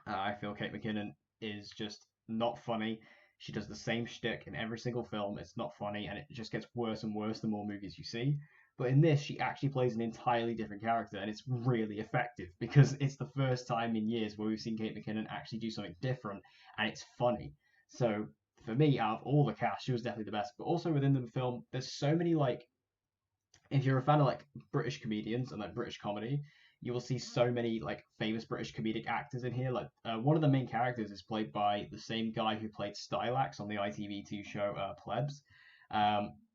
I feel Kate McKinnon is just not funny. She does the same shtick in every single film. It's not funny, and it just gets worse and worse the more movies you see. But in this, she actually plays an entirely different character, and it's really effective because it's the first time in years where we've seen Kate McKinnon actually do something different, and it's funny. So for me, out of all the cast, she was definitely the best. But also within the film, there's so many like if you're a fan of like British comedians and like British comedy, you will see so many like famous British comedic actors in here. Like one of the main characters is played by the same guy who played Stylax on the ITV2 show Plebs.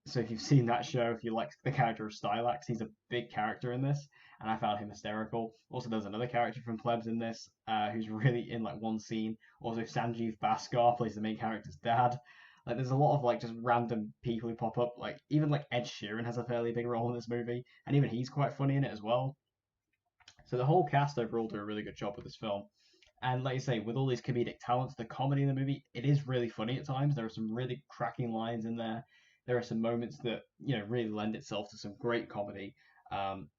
So if you've seen that show, if you like the character of Stylax, he's a big character in this, and I found him hysterical. Also, there's another character from Plebs in this, who's really in like one scene. Also, Sanjeev Bhaskar plays the main character's dad. Like there's a lot of like just random people who pop up. Like even like Ed Sheeran has a fairly big role in this movie, and even he's quite funny in it as well. So the whole cast overall do a really good job with this film. And like you say, with all these comedic talents, the comedy in the movie, it is really funny at times. There are some really cracking lines in there. There are some moments that really lend itself to some great comedy.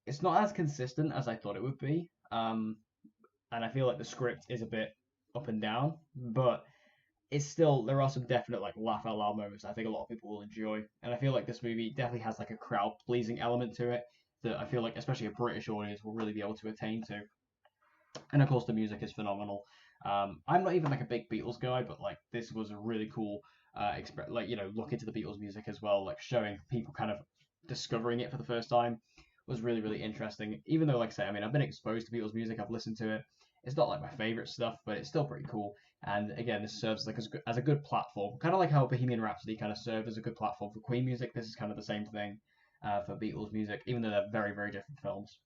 It's not as consistent as I thought it would be, and I feel like the script is a bit up and down, but it's still there are some definite like laugh out loud moments I think a lot of people will enjoy, and I feel like this movie definitely has like a crowd pleasing element to it that I feel like especially a British audience will really be able to attain to. And of course the music is phenomenal. I'm not even like a big Beatles guy, but like this was a really cool look into the Beatles music as well, like showing people kind of discovering it for the first time was really really interesting. Even though, like I say, I mean, I've been exposed to Beatles music, I've listened to it. It's not like my favorite stuff, but it's still pretty cool. And again, this serves like as a good platform, kind of like how Bohemian Rhapsody kind of served as a good platform for Queen music. This is kind of the same thing for Beatles music, even though they're very very different films.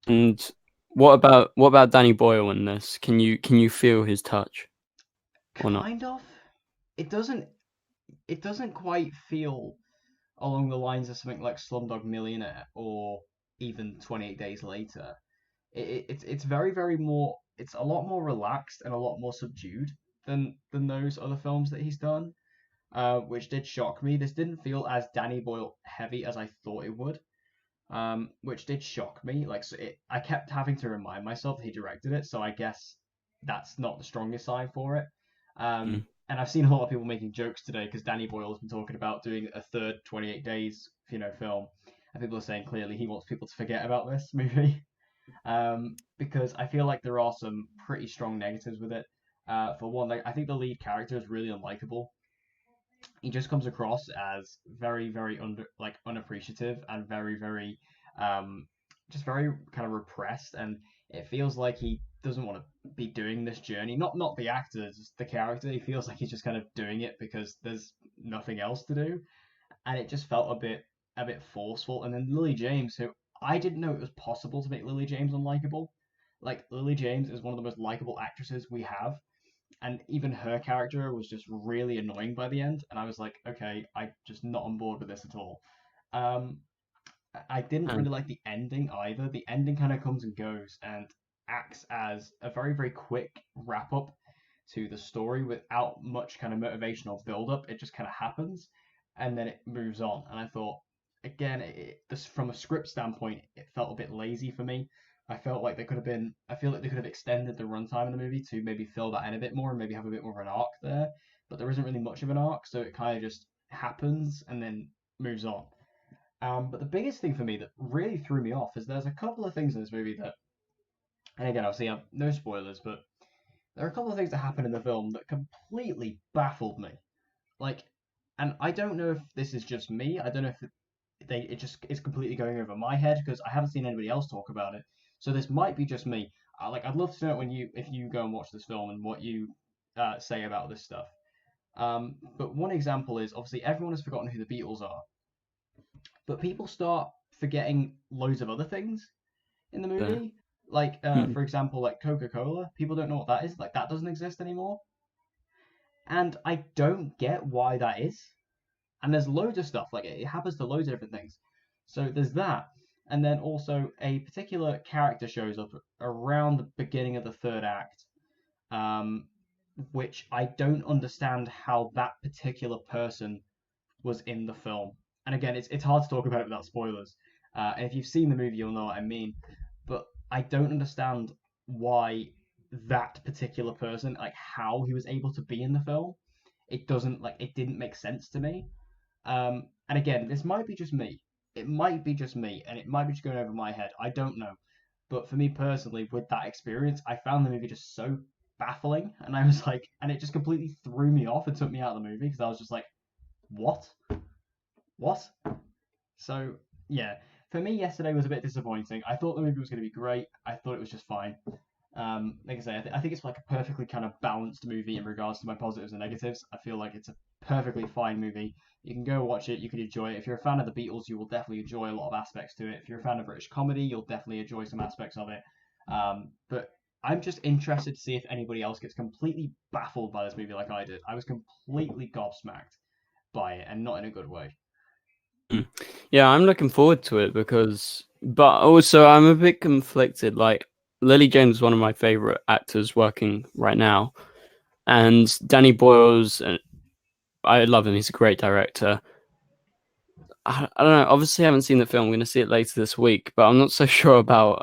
And what about Danny Boyle in this? Can you feel his touch or not? Kind of. It doesn't. It doesn't quite feel along the lines of something like Slumdog Millionaire or even 28 Days Later. It's very very more. It's a lot more relaxed and a lot more subdued than those other films that he's done, which did shock me. This didn't feel as Danny Boyle heavy as I thought it would, which did shock me. Like, so I kept having to remind myself that he directed it, so I guess that's not the strongest sign for it. Mm. And I've seen a lot of people making jokes today because Danny Boyle's been talking about doing a third 28 Days, film, and people are saying clearly he wants people to forget about this movie, because I feel like there are some pretty strong negatives with it. For one, like, I think the lead character is really unlikable. He just comes across as very very unappreciative and very very um just very kind of repressed, and it feels like he doesn't want to be doing this journey. Not the actor, just the character. He feels like he's just kind of doing it because there's nothing else to do, and it just felt a bit forceful. And then Lily James, who I didn't know it was possible to make Lily James unlikable. Like, Lily James is one of the most likable actresses we have, and even her character was just really annoying by the end. And I was like, okay, I'm just not on board with this at all. Um, I didn't And really like the ending either. The ending kind of comes and goes and acts as a very very quick wrap up to the story without much kind of motivational build up. It just kind of happens and then it moves on. And I thought, again, this from a script standpoint, it felt a bit lazy for me. I felt like they could have been. I feel like they could have extended the runtime of the movie to maybe fill that in a bit more and maybe have a bit more of an arc there. But there isn't really much of an arc, so it kind of just happens and then moves on. But the biggest thing for me that really threw me off is there's a couple of things in this movie that, and again, obviously, no spoilers, but there are a couple of things that happen in the film that completely baffled me. Like, and I don't know if this is just me. I don't know if it just is completely going over my head because I haven't seen anybody else talk about it. So this might be just me. I'd love to know when if you go and watch this film and what you say about this stuff. But one example is obviously everyone has forgotten who the Beatles are, but people start forgetting loads of other things in the uh, movie. Like, mm, for example, like Coca-Cola. People don't know what that is. Like, that doesn't exist anymore. And I don't get why that is. And there's loads of stuff. Like, it happens to loads of different things. So there's that. And then also a particular character shows up around the beginning of the third act, um, which I don't understand how that particular person was in the film. And again, it's hard to talk about it without spoilers. And if you've seen the movie, you'll know what I mean. But I don't understand why that particular person, like how he was able to be in the film. It didn't make sense to me. And again, this might be just me. It might be just me, and it might be just going over my head. I don't know. But for me personally, with that experience, I found the movie just so baffling, and I was like, and it just completely threw me off and took me out of the movie because I was just like, what? What? So yeah, for me, yesterday was a bit disappointing. I thought the movie was going to be great. I thought it was just fine. Like I say, I think it's like a perfectly kind of balanced movie in regards to my positives and negatives. I feel like it's a perfectly fine movie. You can go watch it. You can enjoy it. If you're a fan of the Beatles, you will definitely enjoy a lot of aspects to it. If you're a fan of British comedy, you'll definitely enjoy some aspects of it. But I'm just interested to see if anybody else gets completely baffled by this movie like I did. I was completely gobsmacked by it, and not in a good way. mm. Yeah, I'm looking forward to it but also I'm a bit conflicted. Like Lily James is one of my favorite actors working right now, and Danny Boyle's. I love him. He's a great director. I don't know. Obviously, I haven't seen the film. I'm going to see it later this week, but I'm not so sure about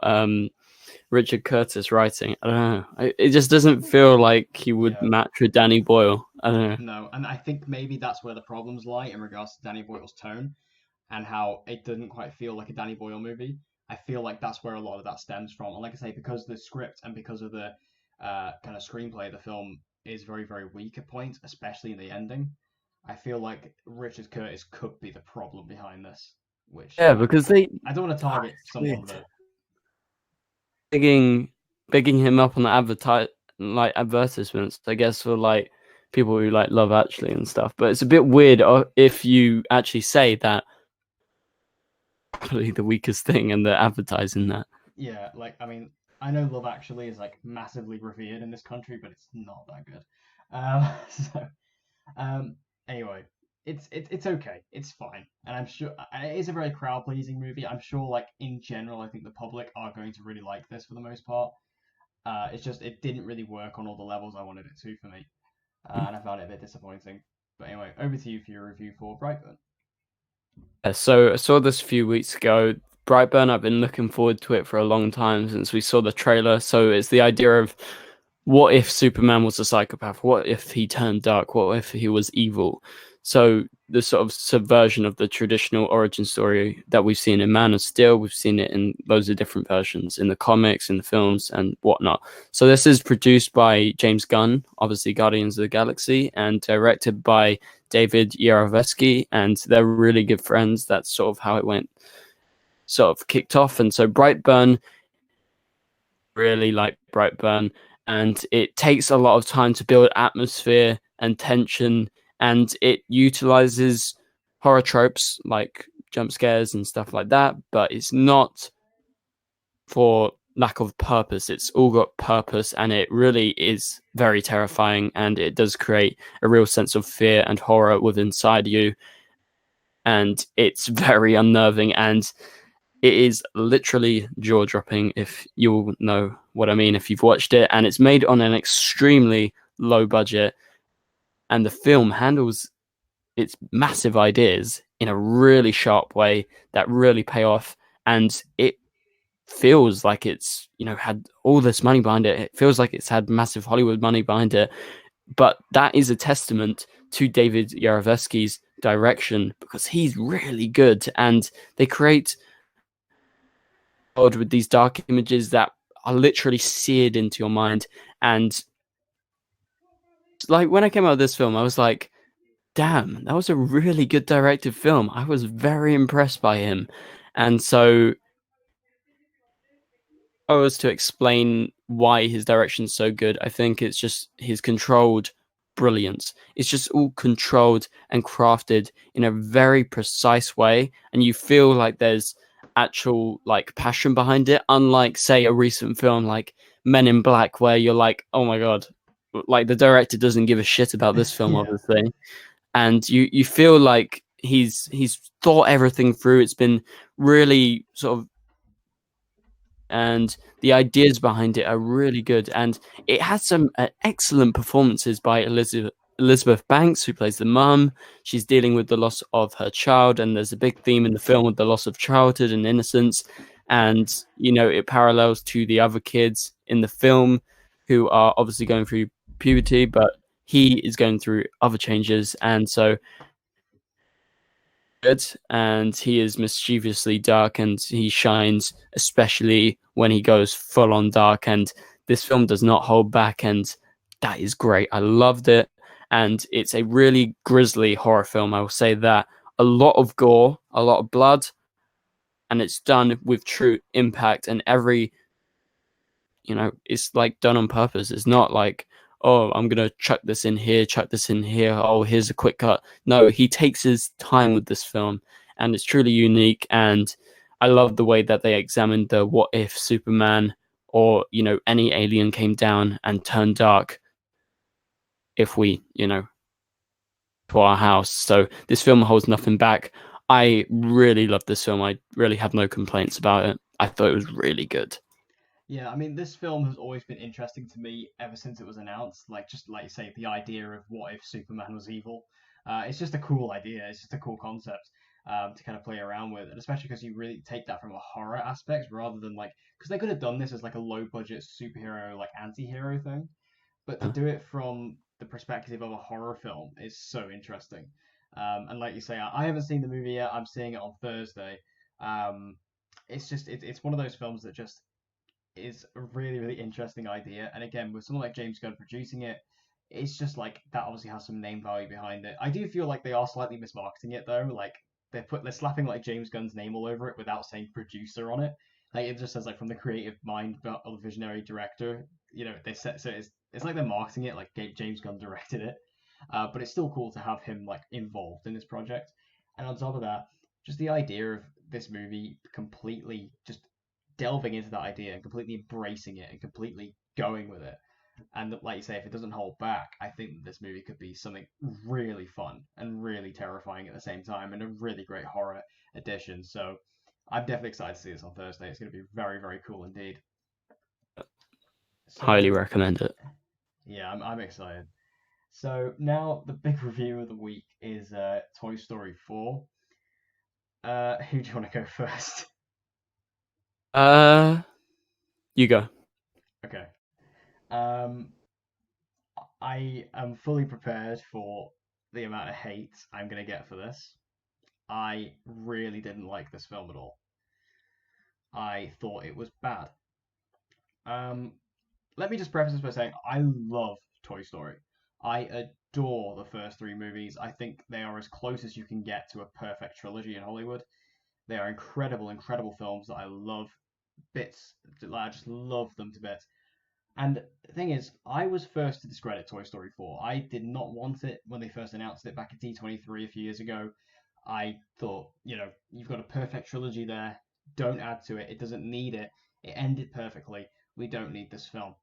Richard Curtis writing. I don't know. It just doesn't feel like he would Yeah. match with Danny Boyle. I don't know. No, and I think maybe that's where the problems lie in regards to Danny Boyle's tone and how it didn't quite feel like a Danny Boyle movie. I feel like that's where a lot of that stems from. And like I say, because the script and because of the kind of screenplay of the film is very, very weak at points, especially in the ending, I feel like Richard Curtis could be the problem behind this. which Yeah, because they I don't want to target it's someone weird. that Bigging bigging him up on the advertisements, I guess, for like people who like Love Actually and stuff. But it's a bit weird if you actually say that probably the weakest thing and they're advertising that. yeah, like I mean, I know Love Actually is like massively revered in this country, but it's not that good. So um, anyway, it's okay, it's fine, and I'm sure it is a very crowd pleasing movie. I'm sure, like in general, I think the public are going to really like this for the most part. It's just it didn't really work on all the levels I wanted it to for me, and I found it a bit disappointing. But anyway, over to you for your review for Brightburn. So I saw this a few weeks ago. Brightburn, I've been looking forward to it for a long time since we saw the trailer. So it's the idea of what if Superman was a psychopath? What if he turned dark? What if he was evil? So the sort of subversion of the traditional origin story that we've seen in Man of Steel, we've seen it in loads of different versions in the comics, in the films, and whatnot. So this is produced by James Gunn, obviously Guardians of the Galaxy, and directed by David Yarovesky, and they're really good friends. That's sort of how it went, sort of kicked off. And so Brightburn, really like Brightburn, and it takes a lot of time to build atmosphere and tension, and it utilizes horror tropes like jump scares and stuff like that, but it's not for lack of purpose. It's all got purpose, and it really is very terrifying, and it does create a real sense of fear and horror within inside you, and it's very unnerving, and it is literally jaw dropping if you'll know what I mean if you've watched it. And it's made on an extremely low budget, and the film handles its massive ideas in a really sharp way that really pay off. And it feels like it's, had all this money behind it. It feels like it's had massive Hollywood money behind it. But that is a testament to David Yarovesky's direction because he's really good, and they create with these dark images that are literally seared into your mind. And like when I came out of this film, I was like, damn, that was a really good directed film. I was very impressed by him. And so I was to explain why his direction's so good, I think it's just his controlled brilliance. It's just all controlled and crafted in a very precise way, and you feel like there's actual like passion behind it. Unlike, say, a recent film like Men in Black, where you're like, oh my god, like the director doesn't give a shit about this film, Yeah, obviously, and you feel like he's thought everything through. It's been really sort of and the ideas behind it are really good. And it has some excellent performances by Elizabeth Banks, who plays the mum. She's dealing with the loss of her child, and there's a big theme in the film with the loss of childhood and innocence. And it parallels to the other kids in the film who are obviously going through puberty, but he is going through other changes, and so good, and he is mischievously dark, and he shines especially when he goes full on dark. And this film does not hold back, and that is great. I loved it, and it's a really grisly horror film. I will say that a lot of gore, a lot of blood, and it's done with true impact. And every it's like done on purpose. It's not like, oh, I'm gonna chuck this in here, chuck this in here. Oh, here's a quick cut. No, he takes his time with this film, and it's truly unique. And I love the way that they examined the what if Superman or any alien came down and turned dark if we to our house. So this film holds nothing back. I really love this film. I really have no complaints about it. I thought it was really good. yeah. I mean, this film has always been interesting to me ever since it was announced. Like, just like you say, the idea of what if Superman was evil. It's just a cool idea. It's just a cool concept to kind of play around with, and especially because you really take that from a horror aspect rather than like because they could have done this as like a low budget superhero like anti-hero thing, but to do it from the perspective of a horror film is so interesting. And like you say, I haven't seen the movie yet. I'm seeing it on Thursday. Um, it's just it's one of those films that just is a really really interesting idea. And again, with someone like James Gunn producing it, it's just like that obviously has some name value behind it. I do feel like they are slightly mismarketing it though. Like they're slapping like James Gunn's name all over it without saying producer on it. Like it just says like from the creative mind of the visionary director. They set so it's like they're marketing it like James Gunn directed it, but it's still cool to have him like involved in this project. And on top of that, just the idea of this movie completely just delving into that idea and completely embracing it and completely going with it. And like you say, if it doesn't hold back, I think that this movie could be something really fun and really terrifying at the same time, and a really great horror addition. So I'm definitely excited to see this on Thursday. It's going to be very, very cool indeed. Highly So recommend it. yeah, I'm excited. So now the big review of the week is Toy Story 4. Who do you want to go first? You go. Okay. Um, I am fully prepared for the amount of hate I'm going to get for this. I really didn't like this film at all. I thought it was bad. Um, Let me just preface this by saying I love Toy Story. I adore the first three movies. I think they are as close as you can get to a perfect trilogy in Hollywood. They are incredible, incredible films that I love bits. I just love them to bits. And the thing is, I was first to discredit Toy Story 4. I did not want it when they first announced it back at D23 a few years ago. I thought, you've got a perfect trilogy there. Don't add to it. It doesn't need it. It ended perfectly. We don't need this film.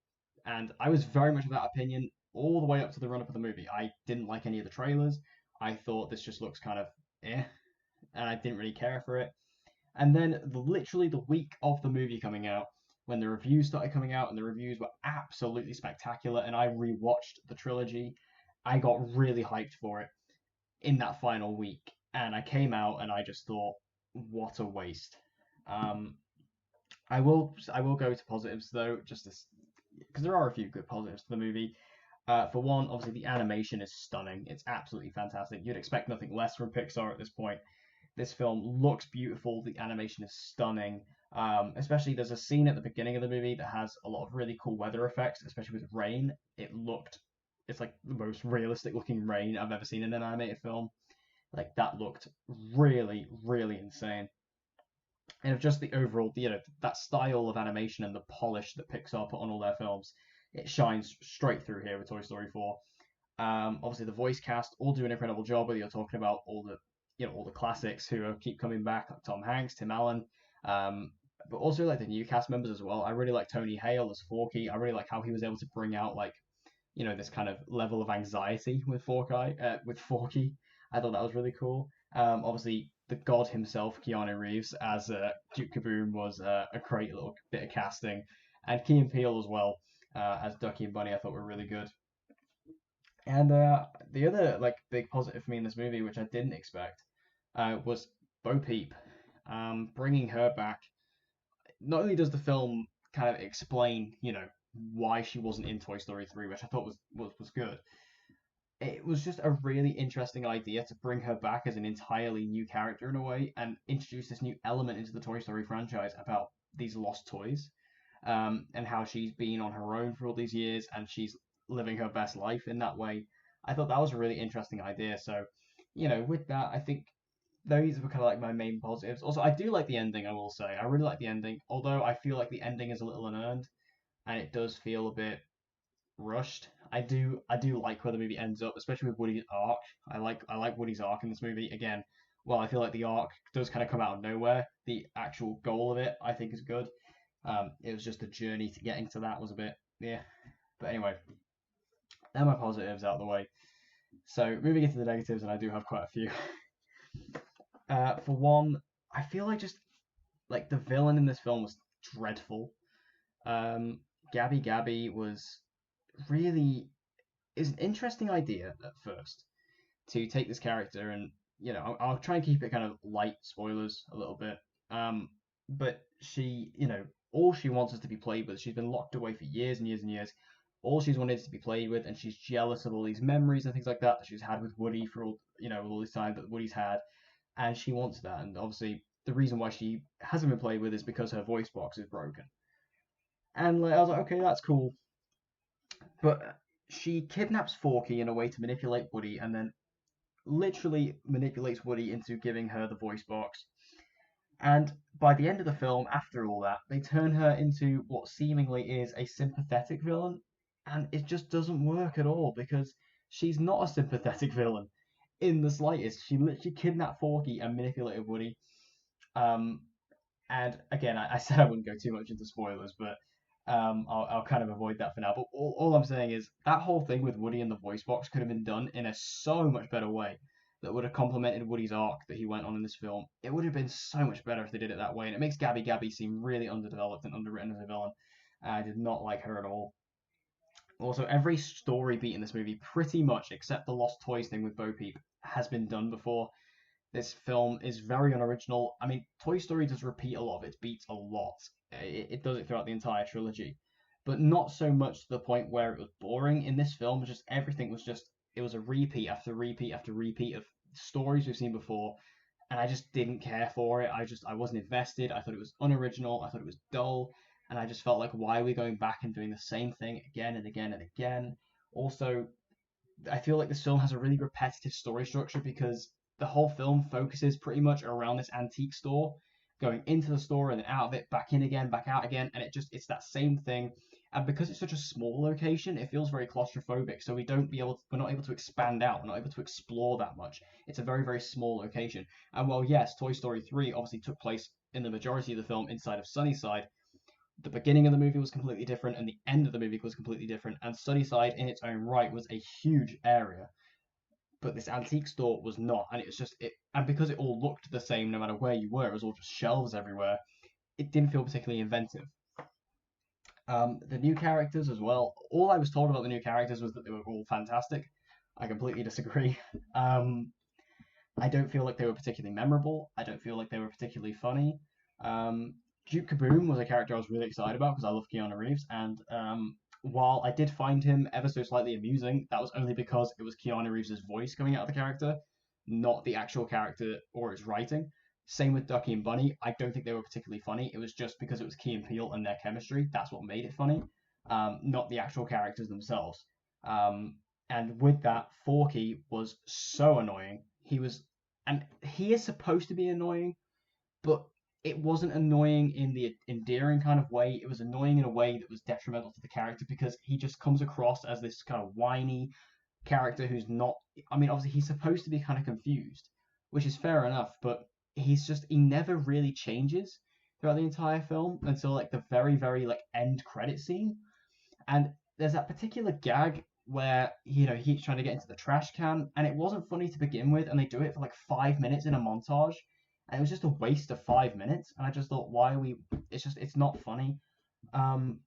And I was very much of that opinion all the way up to the run up of the movie. I didn't like any of the trailers. I thought this just looks kind of eh, and I didn't really care for it. And then literally the week of the movie coming out, when the reviews started coming out and the reviews were absolutely spectacular, and I rewatched the trilogy, I got really hyped for it in that final week. And I came out and I just thought, what a waste. Um, I will go to positives though, just because there are a few good positives to the movie. For one, obviously the animation is stunning. It's absolutely fantastic. You'd expect nothing less from Pixar at this point. This film looks beautiful. The animation is stunning. Especially there's a scene at the beginning of the movie that has a lot of really cool weather effects, especially with rain. It's like the most realistic looking rain I've ever seen in an animated film. Like that looked really, really insane. And of just the overall, that style of animation and the polish that Pixar put on all their films, it shines straight through here with Toy Story 4. Obviously, the voice cast all do an incredible job. Whether you're talking about all the classics who keep coming back, like Tom Hanks, Tim Allen, but also like the new cast members as well. I really like Tony Hale as Forky. I really like how he was able to bring out like this kind of level of anxiety with with Forky. I thought that was really cool. Obviously, the god himself, Keanu Reeves, as Duke Kaboom was a great little bit of casting, and Key and Peele as well as Ducky and Bunny. I thought were really good. And the other like big positive for me in this movie, which I didn't expect, was Bo Peep. Bringing her back. Not only does the film kind of explain, why she wasn't in Toy Story 3, which I thought was good. It was just a really interesting idea to bring her back as an entirely new character in a way and introduce this new element into the Toy Story franchise about these lost toys, and how she's been on her own for all these years and she's living her best life in that way. I thought that was a really interesting idea. So, with that, I think those were kind of like my main positives. Also, I do like the ending, I will say. I really like the ending, although I feel like the ending is a little unearned and it does feel a bit rushed. I do like where the movie ends up, especially with Woody's arc. I like Woody's arc in this movie. Again, well, I feel like the arc does kind of come out of nowhere. The actual goal of it, I think, is good. It was just the journey to getting to that was a bit, yeah. But anyway, now my positives out of the way. So moving into the negatives, and I do have quite a few. For one, I feel like just like the villain in this film was dreadful. Gabby Gabby was really is an interesting idea at first to take this character and I'll try and keep it kind of light spoilers a little bit. But she, all she wants is to be played with. She's been locked away for years and years and years. All she's wanted is to be played with, and she's jealous of all these memories and things like that she's had with Woody for all this time that Woody's had, and she wants that. And obviously, the reason why she hasn't been played with is because her voice box is broken. And like, I was like, okay, that's cool, but she kidnaps Forky in a way to manipulate Woody, and then literally manipulates Woody into giving her the voice box. And by the end of the film, after all that, they turn her into what seemingly is a sympathetic villain. And it just doesn't work at all because she's not a sympathetic villain in the slightest. She literally kidnapped Forky and manipulated Woody. Um, and again, I said I wouldn't go too much into spoilers, but I'll kind of avoid that for now. But all I'm saying is that whole thing with Woody and the voice box could have been done in a so much better way that would have complemented Woody's arc that he went on in this film. It would have been so much better if they did it that way, and it makes Gabby Gabby seem really underdeveloped and underwritten as a villain. I did not like her at all. Also, every story beat in this movie, pretty much except the Lost Toys thing with Bo Peep, has been done before. This film is very unoriginal. I mean, Toy Story does repeat a lot of its beats a lot. It does it throughout the entire trilogy, but not so much to the point where it was boring. In this film, just everything was just it was a repeat after repeat after repeat of stories we've seen before, and I just didn't care for it. I wasn't invested. I thought it was unoriginal. I thought it was dull, and I just felt like why are we going back and doing the same thing again and again and again? Also, I feel like this film has a really repetitive story structure because the whole film focuses pretty much around this antique store, going into the store and then out of it, back in again, back out again, and it's that same thing. And because it's such a small location, it feels very claustrophobic. So we're not able to expand out, we're not able to explore that much. It's a very very small location. And while yes, Toy Story 3 obviously took place in the majority of the film inside of Sunnyside, the beginning of the movie was completely different and the end of the movie was completely different. And Sunnyside, in its own right, was a huge area, but this antique store was not. And it was just it, and because it all looked the same no matter where you were, it was all just shelves everywhere. It didn't feel particularly inventive. The new characters as well. All I was told about the new characters was that they were all fantastic. I completely disagree. Um, I don't feel like they were particularly memorable. I don't feel like they were particularly funny. Um, Duke Kaboom was a character I was really excited about because I love Keanu Reeves, and while I did find him ever so slightly amusing, that was only because it was Keanu Reeves' voice coming out of the character, not the actual character or its writing. Same with Ducky and Bunny. I don't think they were particularly funny. It was just because it was Key and Peele and their chemistry. That's what made it funny, not the actual characters themselves. Um, and with that, Forky was so annoying. And he is supposed to be annoying, but it wasn't annoying in the endearing kind of way. It was annoying in a way that was detrimental to the character because he just comes across as this kind of whiny character who's not. I mean, obviously he's supposed to be kind of confused, which is fair enough, but he never really changes throughout the entire film until like the very very like end credit scene. And there's that particular gag where he's trying to get into the trash can, and it wasn't funny to begin with, and they do it for like 5 minutes in a montage, and it was just a waste of 5 minutes. And I just thought, why are we? It's not funny. Um,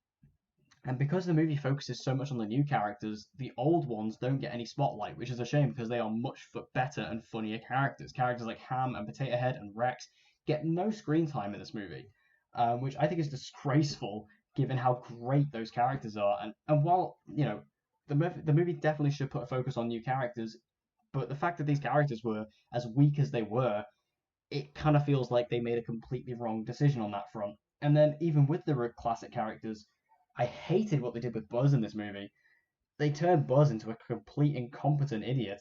and because the movie focuses so much on the new characters, the old ones don't get any spotlight, which is a shame because they are much better and funnier characters. Characters like Ham and Potato Head and Rex get no screen time in this movie, which I think is disgraceful given how great those characters are. And while the movie definitely should put a focus on new characters, but the fact that these characters were as weak as they were, it kind of feels like they made a completely wrong decision on that front. And then even with the classic characters, I hated what they did with Buzz in this movie. They turned Buzz into a complete incompetent idiot,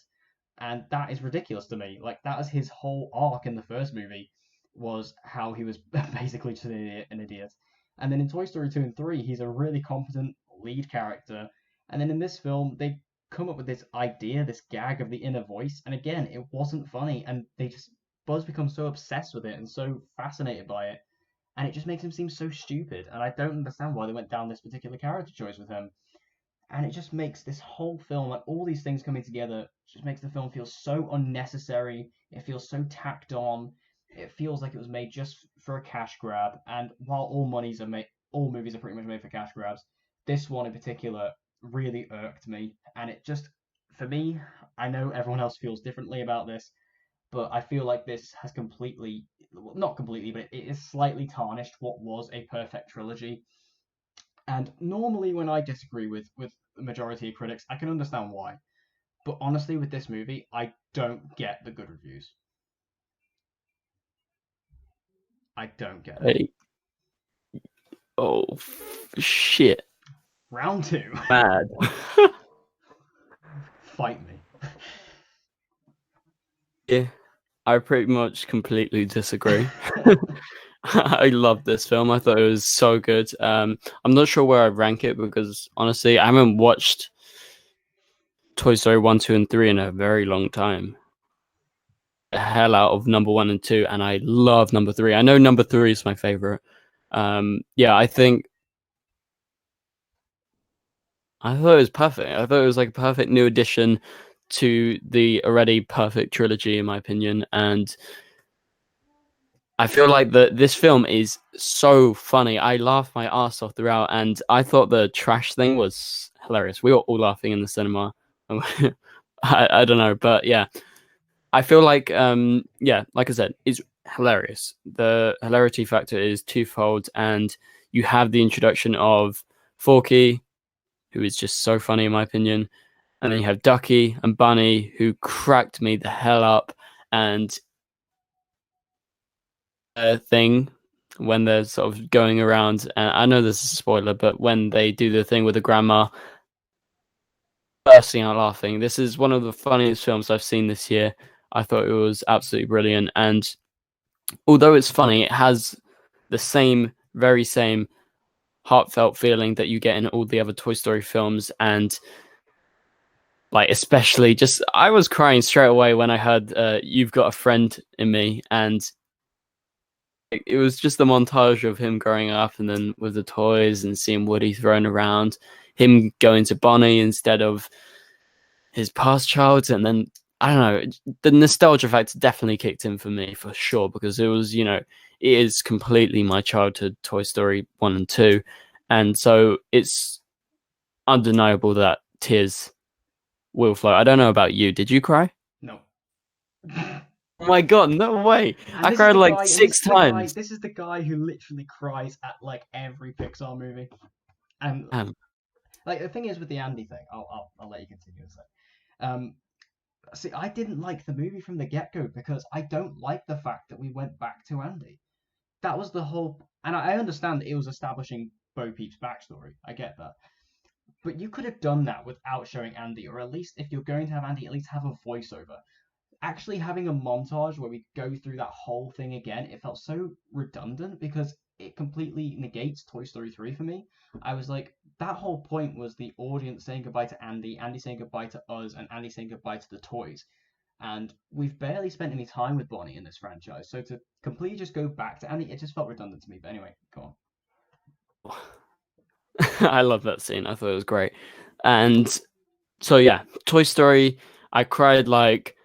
and that is ridiculous to me. Like that is his whole arc in the first movie, was how he was basically just an idiot. And then in Toy Story 2 and 3, he's a really competent lead character. And then in this film, they come up with this idea, this gag of the inner voice, and again, it wasn't funny, and Buzz becomes so obsessed with it and so fascinated by it, and it just makes him seem so stupid. And I don't understand why they went down this particular character choice with him. And it just makes this whole film, like all these things coming together, just makes the film feel so unnecessary. It feels so tacked on. It feels like it was made just for a cash grab. And while all movies are pretty much made for cash grabs, this one in particular really irked me. And it just, for me, I know everyone else feels differently about this, but I feel like this has completely, well, not completely, but it is slightly tarnished what was a perfect trilogy. And normally, when I disagree with the majority of critics, I can understand why. But honestly, with this movie, I don't get the good reviews. I don't get it. Hey, oh shit, Round two. bad. Fight me. Yeah, I pretty much completely disagree. I love this film. I thought it was so good. I'm not sure where I'd rank it because honestly, I haven't watched Toy Story 1, 2, and 3 in a very long time. The hell out of number 1 and 2, and I love number 3. I know number 3 is my favorite. Yeah, I thought it was perfect. I thought it was like a perfect new addition to the already perfect trilogy, in my opinion. And I feel like this film is so funny. I laughed my ass off throughout, and I thought the trash thing was hilarious. We were all laughing in the cinema. I don't know, but yeah, I feel like yeah, like I said, it's hilarious. The hilarity factor is twofold, and you have the introduction of Forky, who is just so funny in my opinion, and then you have Ducky and Bunny, who cracked me the hell up, and thing when they're sort of going around. And I know this is a spoiler, but when they do the thing with the grandma, bursting out laughing. This is one of the funniest films I've seen this year. I thought it was absolutely brilliant, and although it's funny, it has the same, very same heartfelt feeling that you get in all the other Toy Story films, and like especially just I was crying straight away when I heard "You've Got a Friend in Me," and it was just the montage of him growing up and then with the toys and seeing Woody thrown around, him going to Bonnie instead of his past child, and then I don't know, the nostalgia factor definitely kicked in for me for sure because it was, it is completely my childhood Toy Story 1 and 2, and so it's undeniable that tears will flow. I don't know about you. Did you cry? No. Oh my god, no way! And I this is cried the like guy, and this six is the guy, times. this is the guy who literally cries at like every Pixar movie. And Um, like the thing is with the Andy thing, I'll let you continue in a sec. Um, See, I didn't like the movie from the get go because I don't like the fact that we went back to Andy. That was the whole, and I understand that it was establishing Bo Peep's backstory. I get that, but you could have done that without showing Andy, or at least if you're going to have Andy, at least have a voiceover. Actually having a montage where we go through that whole thing again, it felt so redundant because it completely negates Toy Story 3 for me. I was like, that whole point was the audience saying goodbye to Andy, Andy saying goodbye to us, and Andy saying goodbye to the toys. And we've barely spent any time with Bonnie in this franchise, so to completely just go back to Andy, it just felt redundant to me. But anyway, go on. I love that scene. I thought it was great. And so yeah, Toy Story, I cried like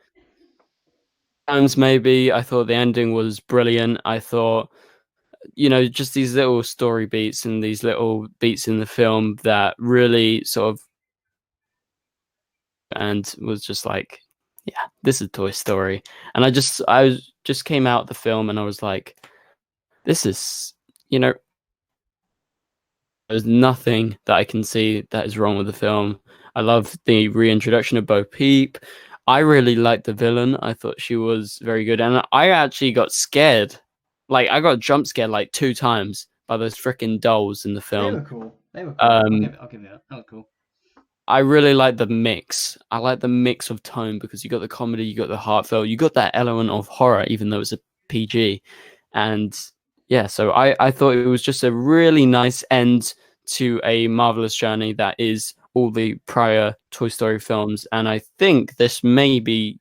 times maybe. I thought the ending was brilliant. I thought, just these little story beats and these little beats in the film that really sort of and was just like, yeah, this is Toy Story. And I just came out the film and I was like, this is, there's nothing that I can see that is wrong with the film. I love the reintroduction of Bo Peep. I really liked the villain. I thought she was very good. And I actually got scared. Like, I got jump scared like 2 times by those freaking dolls in the They film. were cool. They were cool. Um, I'll give you that. That was cool. I really like the mix. I like the mix of tone because you got the comedy, you got the heartfelt, you got that element of horror, even though it's a PG. And yeah, so I thought it was just a really nice end to a marvelous journey that is all the prior Toy Story films. And I think this may be,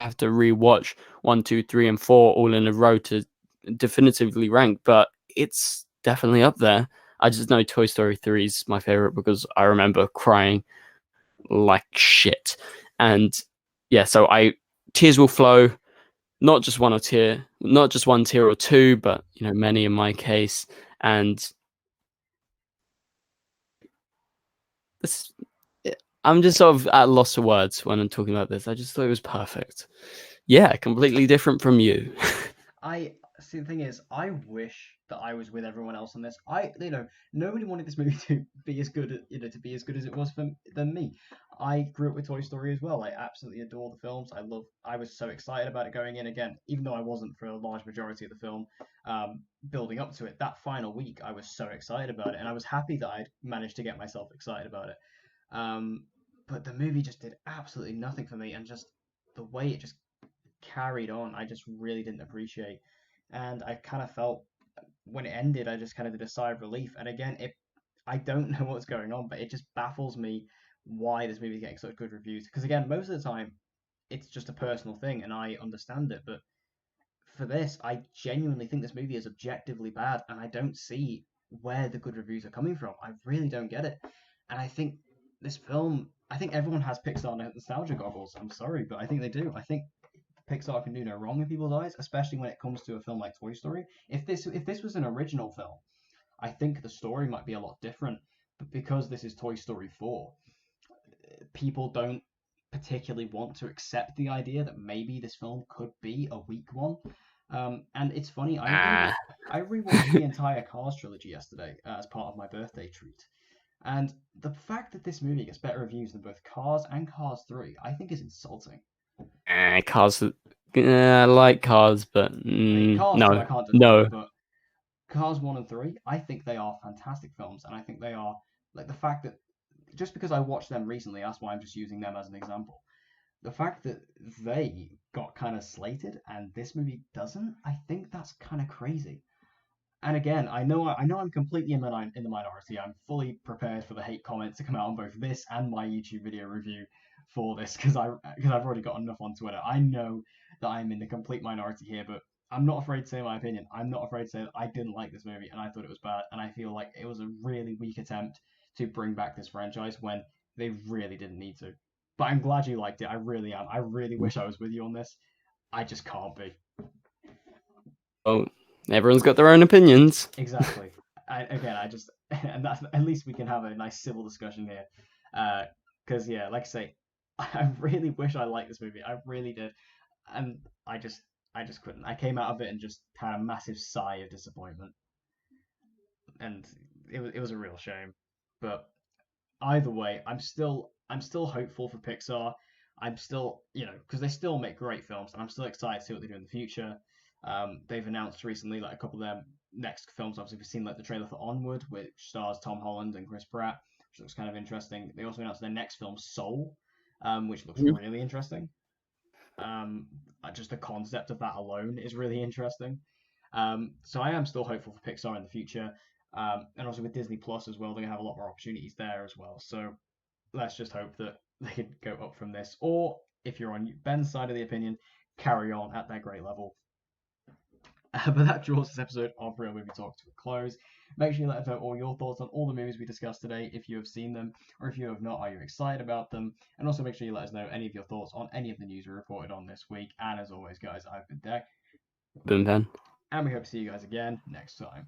have to rewatch 1, 2, 3, and 4 all in a row to definitively rank, but it's definitely up there. I just know Toy Story 3 is my favorite because I remember crying like shit. And yeah, so I tears will flow, not just not just one tear or two, but many in my case. And this I'm just sort of at a loss of words when I'm talking about this. I just thought it was perfect. Yeah, completely different from you. I see. The thing is, I wish that I was with everyone else on this. Nobody wanted this movie to be as good, to be as good as it was than me. I grew up with Toy Story as well. I absolutely adore the films. I was so excited about it going in again, even though I wasn't for a large majority of the film. Building up to it, that final week, I was so excited about it, and I was happy that I'd managed to get myself excited about it. But the movie just did absolutely nothing for me, and just the way it just carried on, I just really didn't appreciate. And I kind of felt when it ended, I just kind of did a sigh of relief. And again, I don't know what's going on, but it just baffles me why this movie is getting such good reviews. Because again, most of the time, it's just a personal thing, and I understand it. But for this, I genuinely think this movie is objectively bad, and I don't see where the good reviews are coming from. I really don't get it. And I think this film, I think everyone has Pixar nostalgia goggles. I'm sorry, but I think they do. I think Pixar can do no wrong in people's eyes, especially when it comes to a film like Toy Story. If this was an original film, I think the story might be a lot different. But because this is Toy Story 4, people don't particularly want to accept the idea that maybe this film could be a weak one. And it's funny, Ah. I rewatched the entire Cars trilogy yesterday as part of my birthday treat. And the fact that this movie gets better reviews than both Cars and Cars 3, I think is insulting. Cars. I like Cars, but I mean, Cars 2 I no, can't deny, no. but Cars 1 and 3, I think they are fantastic films, and I think they are, like, the fact that, just because I watched them recently, that's why I'm just using them as an example. The fact that they got kind of slated and this movie doesn't, I think that's kind of crazy. And again, I know I'm completely in the minority. I'm fully prepared for the hate comments to come out on both this and my YouTube video review for this because I've already got enough on Twitter. I know that I'm in the complete minority here, but I'm not afraid to say my opinion. I'm not afraid to say that I didn't like this movie and I thought it was bad, and I feel like it was a really weak attempt to bring back this franchise when they really didn't need to. But I'm glad you liked it. I really am. I really wish I was with you on this. I just can't be. Oh, everyone's got their own opinions. Exactly. I just, and that's at least we can have a nice civil discussion here. Because yeah, like I say, I really wish I liked this movie. I really did, and I just couldn't. I came out of it and just had a massive sigh of disappointment, and it was a real shame. But either way, I'm still hopeful for Pixar. I'm still, because they still make great films, and I'm still excited to see what they do in the future. They've announced recently like a couple of their next films. Obviously, we've seen like the trailer for Onward, which stars Tom Holland and Chris Pratt, which looks kind of interesting. They also announced their next film, Soul, which looks Mhm. really interesting. Just the concept of that alone is really interesting. So I am still hopeful for Pixar in the future. And also with Disney Plus as well, they're gonna have a lot more opportunities there as well. So let's just hope that they could go up from this. Or if you're on Ben's side of the opinion, carry on at their great level. But that draws this episode of Real Movie Talk to a close. Make sure you let us know all your thoughts on all the movies we discussed today, if you have seen them, or if you have not, are you excited about them? And also make sure you let us know any of your thoughts on any of the news we reported on this week. And as always, guys, I've been Dec, Boom, Ben. and we hope to see you guys again next time.